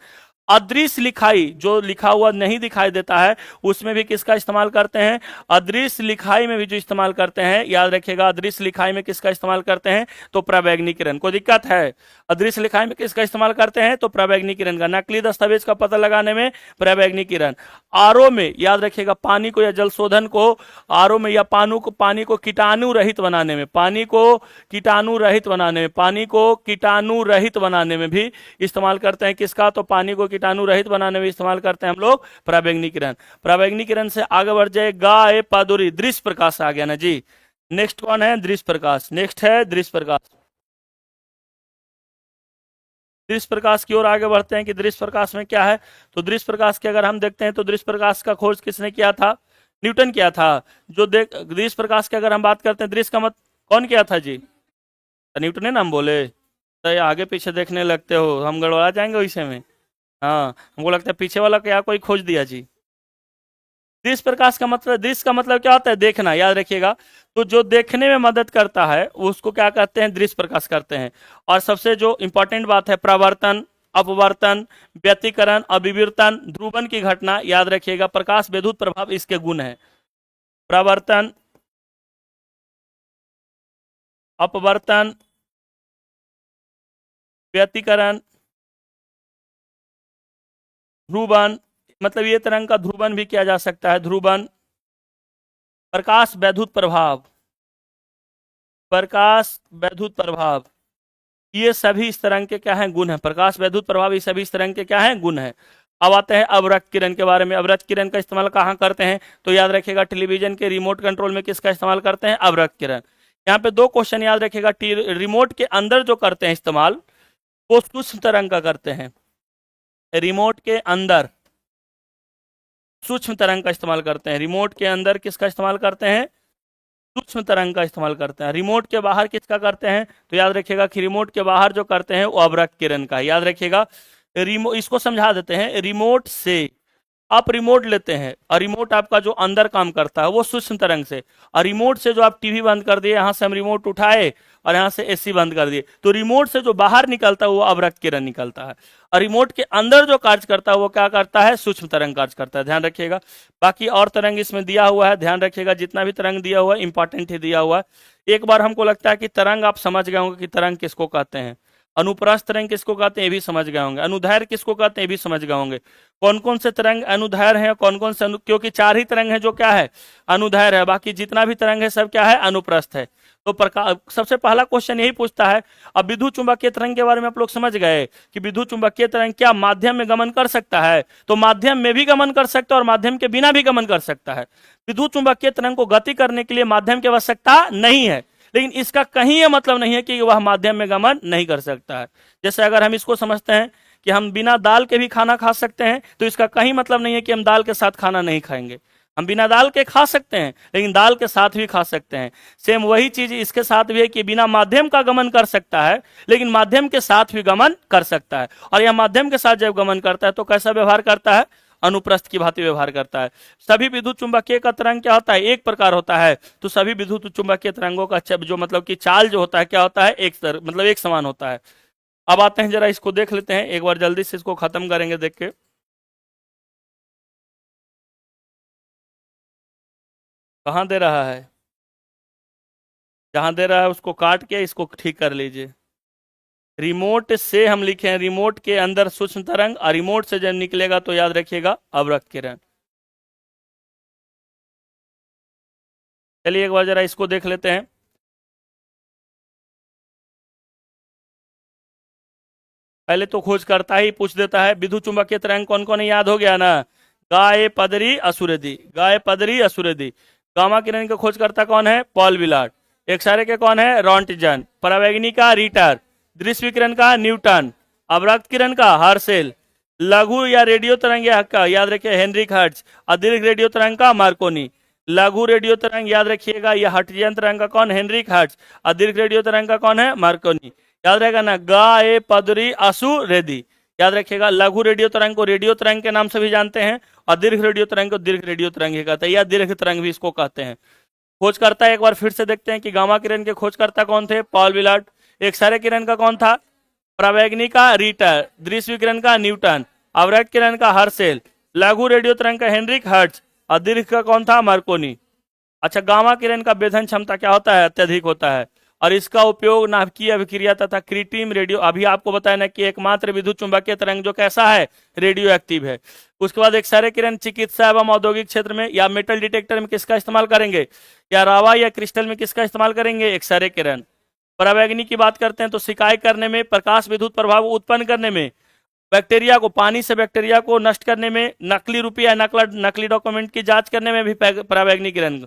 अदृश्य लिखाई, जो लिखा हुआ नहीं दिखाई देता है, उसमें भी किसका इस्तेमाल करते हैं, अदृश्य लिखाई में भी जो इस्तेमाल करते हैं, याद रखिएगा अदृश्य लिखाई में किसका इस्तेमाल करते हैं, तो परावैंगिक किरण। कोई दिक्कत है, अदृश्य लिखाई में किसका इस्तेमाल करते हैं, तो परावैंगिक किरण का। नकली दस्तावेज का पता लगाने में परावैंगिक किरण। आरओ में याद रखिएगा, पानी को या जल शोधन को आरओ में या पानी को कीटाणु रहित बनाने में, पानी को कीटाणु रहित बनाने में, पानी को कीटाणु रहित बनाने में भी इस्तेमाल करते हैं किसका, तो पानी को कीटाणु रहित बनाने में इस्तेमाल करते हैं हम लोग परावैंगिक किरण। परावैंगिक किरण से आगे बढ़ जाए, गाय पादुरी, दृश्य प्रकाश आ गया ना जी। नेक्स्ट कौन है, दृश्य प्रकाश। नेक्स्ट है दृश्य प्रकाश। दृश्य प्रकाश की ओर आगे बढ़ते हैं कि दृश्य प्रकाश में क्या है। तो दृश्य प्रकाश के अगर हम देखते हैं तो दृश्य प्रकाश का खोज किसने किया था, न्यूटन किया था। जो देख दृश्य प्रकाश की अगर हम बात करते हैं, दृश्य का मत कौन किया था जी, न्यूटन ने ना, हम बोले तो आगे पीछे देखने लगते हो, हम गड़बड़ा जाएंगे विषय में। हाँ, हमको लगता है पीछे वाला क्या कोई खोज दिया जी। दृश्य प्रकाश का मतलब, दृश्य का मतलब क्या होता है, देखना, याद रखिएगा। तो जो देखने में मदद करता है उसको क्या कहते हैं, दृश्य प्रकाश करते हैं। और सबसे जो इंपॉर्टेंट बात है, प्रवर्तन, अपवर्तन, व्यतिकरण, अभिवर्तन, ध्रुवन की घटना, याद रखिएगा। प्रकाश विद्युत प्रभाव इसके गुण है, प्रवर्तन, अपवर्तन, व्यतिकरण, ध्रुवन, मतलब ये तरंग का ध्रुवन भी किया जा सकता है, ध्रुवन, प्रकाश वैद्युत प्रभाव, प्रकाश वैद्युत प्रभाव, ये सभी इस तरंग के क्या हैं, गुण हैं। प्रकाश वैद्युत प्रभाव, ये सभी इस तरंग के क्या हैं, गुण हैं। अब आते हैं अवरक्त किरण के बारे में। अवरक्त किरण का इस्तेमाल कहाँ करते हैं, तो याद रखिएगा टेलीविजन के रिमोट कंट्रोल में किसका इस्तेमाल करते हैं, अवरक्त किरण। यहाँ पे दो क्वेश्चन याद रखिएगा, रिमोट के अंदर जो करते हैं इस्तेमाल, वो सूक्ष्म तरंग का करते हैं। रिमोट के अंदर सूक्ष्म तरंग का इस्तेमाल करते हैं। रिमोट के अंदर किसका इस्तेमाल करते हैं, सूक्ष्म तरंग का इस्तेमाल करते हैं। रिमोट के बाहर किसका करते हैं, तो याद रखिएगा कि रिमोट के बाहर जो करते हैं वो अवरक्त किरण का। याद रखिएगा, इसको समझा देते हैं। रिमोट से आप रिमोट लेते हैं और रिमोट आपका जो अंदर काम करता है वो सूक्ष्म तरंग से, और रिमोट से जो आप टीवी बंद कर दिए, यहां से हम रिमोट उठाए और यहां से एसी बंद कर दिए, तो रिमोट से जो बाहर निकलता है वो अवरक्त किरण निकलता है। और रिमोट के अंदर जो कार्य करता है वो क्या करता है, सूक्ष्म तरंग कार्य करता है, ध्यान रखिएगा। बाकी और तरंग इसमें दिया हुआ है, ध्यान रखिएगा। जितना भी तरंग दिया हुआ है इंपॉर्टेंट ही दिया हुआ है। एक बार हमको लगता है कि तरंग आप समझ गए होंगे कि तरंग किसको कहते हैं। अनुप्रस्थ तरंग किसको कहते हैं, ये भी समझ गए होंगे। अनुदैर्घ्य किसको कहते हैं, ये भी समझ गए होंगे। कौन कौन से तरंग अनुदैर्घ्य हैं, कौन कौन से क्योंकि चार ही तरंग है जो क्या है, अनुदैर्घ्य है। बाकी जितना भी तरंग है सब क्या है, अनुप्रस्थ है। तो सबसे पहला क्वेश्चन यही पूछता है। अब विद्युत चुंबकीय तरंग के बारे में आप लोग समझ गए कि विद्युत चुंबकीय तरंग क्या माध्यम में गमन कर सकता है, तो माध्यम में भी गमन कर सकता है और माध्यम के बिना भी गमन कर सकता है। विद्युत चुंबकीय तरंग को गति करने के लिए माध्यम की आवश्यकता नहीं है, लेकिन इसका कहीं यह मतलब नहीं है कि वह माध्यम में गमन नहीं कर सकता है। जैसे अगर हम इसको समझते हैं कि हम बिना दाल के भी खाना खा सकते हैं, तो इसका कहीं मतलब नहीं है कि हम दाल के साथ खाना नहीं खाएंगे। हम बिना दाल के खा सकते हैं, लेकिन दाल के साथ भी खा सकते हैं। सेम वही चीज इसके साथ भी है कि बिना माध्यम का गमन कर सकता है, लेकिन माध्यम के साथ भी गमन कर सकता है। और यह माध्यम के साथ जब गमन करता है तो कैसा व्यवहार करता है, अनुप्रस्थ की भांति व्यवहार करता है। सभी विद्युत चुंबकीय का तरंग क्या होता है, एक प्रकार होता है। तो सभी विद्युत चुंबकीय तरंगों का जो मतलब कि चाल जो होता है क्या होता है, मतलब एक समान होता है। अब आते हैं जरा इसको देख लेते हैं एक बार, जल्दी से इसको खत्म करेंगे देख के। कहाँ दे रहा है, जहां दे रहा है उसको काट के इसको ठीक कर लीजिए। रिमोट से हम लिखे हैं, रिमोट के अंदर सूक्ष्म तरंग, और रिमोट से जब निकलेगा तो याद रखिएगा अवरक्त किरण। चलिए एक बार जरा इसको देख लेते हैं। पहले तो खोज करता ही पूछ देता है विद्युत चुंबकीय तरंग कौन कौन है, याद हो गया ना, गाय पदरी असुरधि, गाय पदरी असुरधि। गामा किरण का खोज करता कौन है, पॉल विलार्ड। एक्सरे के कौन है, रॉन्टजन। परावैंगिक का रीटर। दृश्य विकिरण का न्यूटन। अवरक्त किरण का हर्सेल। लघु या रेडियो तरंग का याद रखिए हेनरी हर्ट्ज। और दीर्घ रेडियो तरंग का मार्कोनी। लघु रेडियो तरंग याद रखिएगा, यह हर्ट्जियन तरंग का कौन, हेनरिक हर्ट्ज। और दीर्घ रेडियो तरंग का कौन है, मार्कोनी। याद रहेगा ना, गा ए पदरी असु रेदी। याद रखिएगा, लघु रेडियो तरंग को रेडियो तरंग के नाम से भी जानते हैं, और दीर्घ रेडियो तरंग को दीर्घ रेडियो तरंग ही कहते हैं, या दीर्घ तरंग भी इसको कहते हैं। खोजकर्ता एक बार फिर से देखते हैं कि गामा किरण के खोजकर्ता कौन थे, पॉल विलार्ड। एक्सरे किरण का कौन था, परावैंगिक का रीटर। दृश्य किरण का न्यूटन। अवरक्त किरण का हर्शेल। लघु रेडियो तरंग का हेनरिक हर्ट्ज। और दीर्घ का कौन था, मार्कोनी। अच्छा, गामा किरण का वेधन क्षमता क्या होता है, अत्यधिक होता है, और इसका उपयोग नाभिकीय अभिक्रिया तथा कृत्रिम रेडियो, अभी आपको बताया ना कि एकमात्र विद्युत चुंबकीय तरंग जो कैसा है, रेडियो एक्टिव है। उसके बाद एक्सरे किरण चिकित्सा एवं औद्योगिक क्षेत्र में या मेटल डिटेक्टर में किसका इस्तेमाल करेंगे, या रावा या क्रिस्टल में किसका इस्तेमाल करेंगे, एक्सरे किरण। परावैंगिक की बात करते हैं तो सिकाई करने में, प्रकाश विद्युत प्रभाव उत्पन्न करने में, बैक्टीरिया को, पानी से बैक्टीरिया को नष्ट करने में, नकली रुपया नकली डॉक्यूमेंट की जांच करने में भी परावैंगिक किरण।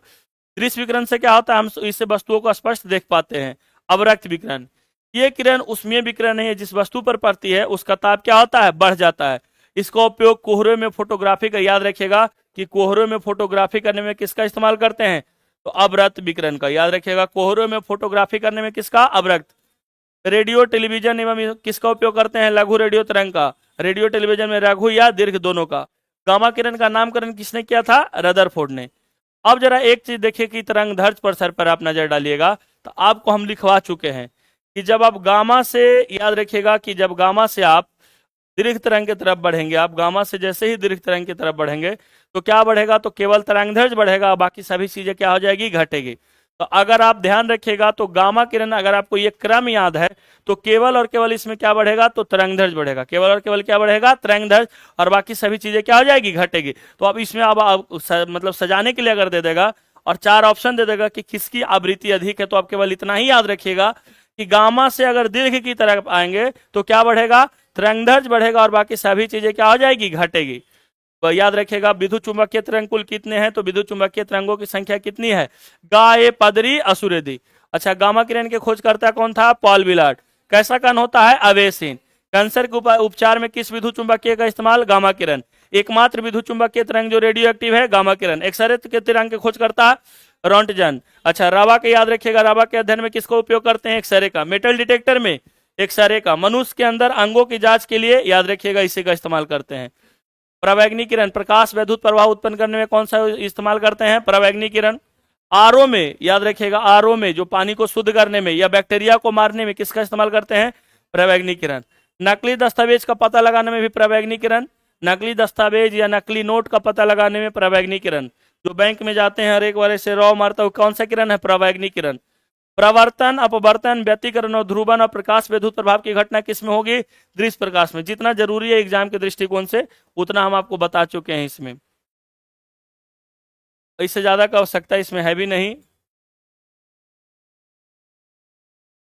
दृश्य विकिरण से क्या होता है, हम इससे वस्तुओं को स्पष्ट देख पाते हैं। अवरक्त विकिरण, ये किरण उसमें विकिरण है जिस वस्तु पर पड़ती है उसका ताप क्या होता है, बढ़ जाता है। इसका उपयोग कोहरे में फोटोग्राफी का, याद रखिएगा कि कोहरे में फोटोग्राफी करने में किसका इस्तेमाल करते हैं, तो अवरक्त विकिरण का। याद रखिएगा, कोहरे में फोटोग्राफी करने में किसका, अवरक्त। रेडियो टेलीविजन एवं किसका उपयोग करते हैं, लघु रेडियो तरंग का। रेडियो टेलीविजन में लघु या दीर्घ दोनों का। गामा किरण का नामकरण किसने किया था, रदरफोर्ड ने। अब जरा एक चीज देखिए कि तरंग दैर्ध्य पर सर पर आप नजर डालिएगा तो आपको हम लिखवा चुके हैं कि जब आप गामा से, याद रखिएगा कि जब गामा से आप दीर्घ तरंग की तरफ बढ़ेंगे, आप गामा से जैसे ही दीर्घ तरंग की तरफ बढ़ेंगे तो क्या बढ़ेगा, तो केवल तरंग दैर्ध्य बढ़ेगा, बाकी सभी चीजें क्या हो जाएगी, घटेगी। तो अगर आप ध्यान रखिएगा तो गामा किरण, अगर आपको ये क्रम याद है तो केवल और केवल इसमें क्या बढ़ेगा, तो तरंग दैर्ध्य बढ़ेगा, केवल और केवल क्या बढ़ेगा, तरंग दैर्ध्य, और बाकी सभी चीजें क्या हो जाएगी, घटेगी। तो अब इसमें आप मतलब सजाने के लिए अगर दे देगा और 4 ऑप्शन दे देगा कि किसकी आवृत्ति अधिक है, तो आप केवल इतना ही याद रखिएगा कि गामा से अगर दीर्घ की तरफ आएंगे तो क्या बढ़ेगा, तरंग दैर्ध्य बढ़ेगा, और बाकी सभी चीजें क्या हो जाएगी, घटेगी। तो याद रखिएगा, विद्युत चुंबकीय तरंग कुल कितने हैं, तो विद्युत चुंबकीय तरंगों की संख्या कितनी है, गा ए पदरी असुरेदी। अच्छा, गामा किरण के खोजकर्ता कौन था, पॉल विलार्ड। कैसा कण होता है, अवेसिन। कैंसर के उपचार में किस विद्युत चुंबकीय का इस्तेमाल, गामा किरण। एकमात्र विद्युत चुंबकीय तरंग जो रेडियो एक्टिव है, गामा किरण। एक्सरे के तरंग के खोजकर्ता रोंटजन। अच्छा, रावा के याद रखिएगा, रावा के अध्ययन में किसका उपयोग करते हैं, एक्सरे का। मेटल डिटेक्टर में एक्सरे का। मनुष्य के अंदर अंगों की जांच के लिए, याद रखिएगा, इसी का इस्तेमाल करते हैं। परावैंगिक किरण, प्रकाश विद्युत प्रभाव उत्पन्न करने में कौन सा इस्तेमाल करते हैं, परावैंगिक किरण। आरओ में, याद रखिएगा, आरओ में जो पानी को शुद्ध करने में या बैक्टीरिया को मारने में किसका इस्तेमाल करते हैं, परावैंगिक किरण। नकली दस्तावेज का पता लगाने में भी परावैंगिक किरण। नकली दस्तावेज या नकली नोट का पता लगाने में परावैंगिक किरण। जो बैंक में जाते हैं हर एक बार से रौ मारता है, कौन सा किरण है, परावैंगिक किरण। प्रवर्तन, अपवर्तन, व्यतिकरण और ध्रुवन और प्रकाश विद्युत प्रभाव की घटना किसमें होगी, दृश्य प्रकाश में। जितना जरूरी है एग्जाम के दृष्टिकोण से उतना हम आपको बता चुके हैं इसमें, इससे ज्यादा का आवश्यकता इसमें है भी नहीं।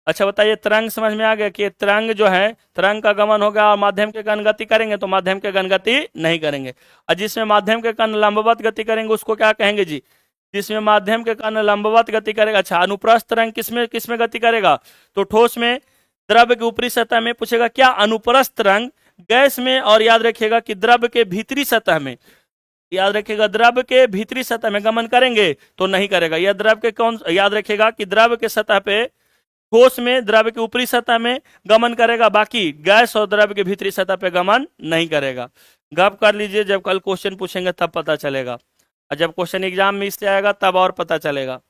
अच्छा बताइए, तरंग समझ में आ गया कि तरंग जो है, तरंग का गमन होगा और माध्यम के कण गति करेंगे तो माध्यम के कण गति नहीं करेंगे। और जिसमें माध्यम के कण लंबवत गति करेंगे उसको क्या कहेंगे जी, जिसमें माध्यम के कण लंबवत गति करेगा। अच्छा, अनुप्रस्थ तरंग किसमें किसमें गति करेगा, तो ठोस में। द्रव्य के ऊपरी सतह में, पूछेगा क्या अनुप्रस्थ तरंग गैस में, और याद रखिएगा कि द्रव्य के भीतरी सतह में, याद रखिएगा द्रव्य के भीतरी सतह में गमन करेंगे तो नहीं करेगा। यह द्रव्य के कौन, याद रखिएगा कि द्रव्य के सतह पे, ठोस में द्रव्य के ऊपरी सतह में गमन करेगा, बाकी गैस और द्रव्य के भीतरी सतह पे गमन नहीं करेगा। गप कर लीजिए, जब कल क्वेश्चन पूछेंगे तब पता चलेगा, और जब क्वेश्चन एग्जाम में इससे आएगा तब और पता चलेगा।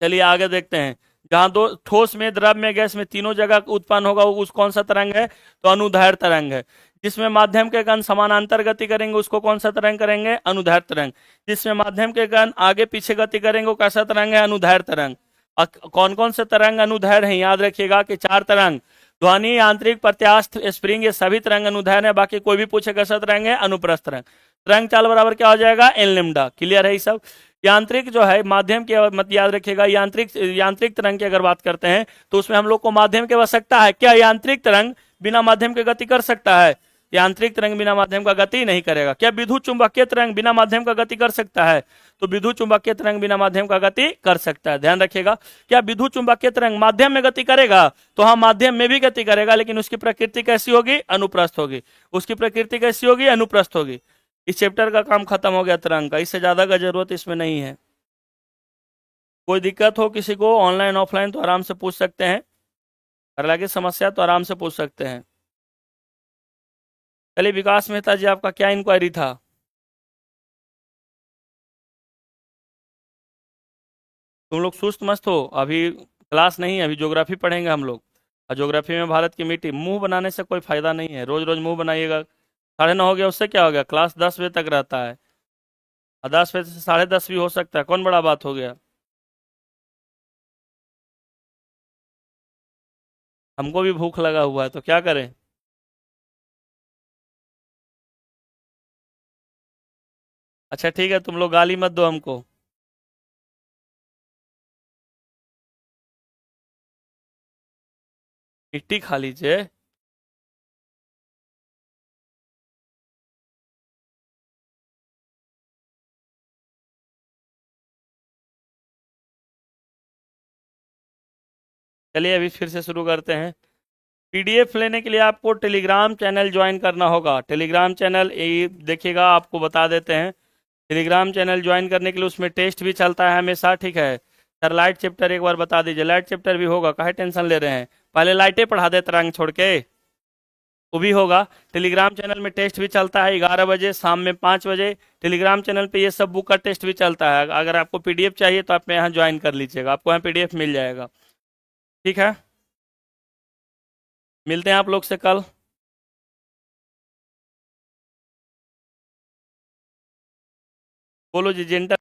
चलिए आगे देखते हैं। जहां दो ठोस में, द्रव्य में, गैस में, तीनों जगह उत्पन्न होगा उस कौन सा तरंग है, तो अनुदैर्ध्य तरंग है। जिसमें माध्यम के कण समानांतर गति करेंगे उसको कौन सा तरंग करेंगे, अनुदैर्ध्य तरंग। जिसमें माध्यम के कण आगे पीछे गति करेंगे वो कैसा तरंग है, अनुदैर्ध्य तरंग। कौन कौन से तरंग अनुदैर्ध्य हैं, याद रखिएगा कि 4 तरंग, ध्वनि, यांत्रिक, प्रत्यास्थ, स्प्रिंग, ये सभी तरंग अनुदैर्ध्य है। बाकी कोई भी पूछे कैसा तरंग है, अनुप्रस्थ तरंग। तरंग चाल बराबर क्या हो जाएगा, एन लैम्डा। क्लियर है ये सब। यांत्रिक जो है माध्यम की, मत याद रखिएगा, यांत्रिक तरंग की अगर बात करते हैं तो उसमें हम लोग को माध्यम की आवश्यकता है। क्या यांत्रिक तरंग बिना माध्यम के गति कर सकता है, यांत्रिक तरंग बिना माध्यम का गति नहीं करेगा। क्या विद्युत चुंबकीय तरंग बिना माध्यम का गति कर सकता है, तो विद्युत चुंबकीय तरंग बिना माध्यम का गति कर सकता है। ध्यान रखिएगा, क्या विद्युत चुंबकीय तरंग माध्यम में गति करेगा, तो हाँ माध्यम में भी गति करेगा, लेकिन उसकी प्रकृति कैसी होगी, अनुप्रस्थ होगी। उसकी प्रकृति कैसी होगी, अनुप्रस्थ होगी। इस चैप्टर का काम खत्म हो गया तरंग का, इससे ज़्यादा का जरूरत इसमें नहीं है। कोई दिक्कत हो किसी को ऑनलाइन ऑफलाइन तो आराम से पूछ सकते हैं, अगर लगे समस्या तो आराम से पूछ सकते हैं। चलिए विकास मेहता जी, आपका क्या इंक्वायरी था? तुम लोग सुस्त मस्त हो, अभी क्लास नहीं है, अभी ज्योग्राफी पढ़ेंगे हम लोग। और ज्योग्राफी में भारत की मिट्टी, मुंह बनाने से कोई फायदा नहीं है, रोज रोज मुंह बनाइएगा। 9:30 हो गया, उससे क्या हो गया, क्लास 10 बजे तक रहता है, और 10 बजे से 10:30 भी हो सकता है, कौन बड़ा बात हो गया। हमको भी भूख लगा हुआ है, तो क्या करें। अच्छा ठीक है, तुम लोग गाली मत दो हमको। मिट्टी खा लीजिए। चलिए अभी फिर से शुरू करते हैं। पीडीएफ लेने के लिए आपको टेलीग्राम चैनल ज्वाइन करना होगा। टेलीग्राम चैनल ये देखिएगा, आपको बता देते हैं। टेलीग्राम चैनल ज्वाइन करने के लिए उसमें टेस्ट भी चलता है हमेशा, ठीक है। सर लाइट चैप्टर एक बार बता दीजिए, लाइट चैप्टर भी होगा, काहे टेंशन ले रहे हैं, पहले लाइटें पढ़ा दे तरंग छोड़ के, वो भी होगा। टेलीग्राम चैनल में टेस्ट भी चलता है 11 बजे, शाम में 5 बजे। टेलीग्राम चैनल पे ये सब बुक का टेस्ट भी चलता है। अगर आपको पीडीएफ चाहिए तो आप यहाँ ज्वाइन कर लीजिएगा, आपको यहाँ पीडीएफ मिल जाएगा। ठीक है, मिलते हैं आप लोग से कल। बोलो जी जेंटल।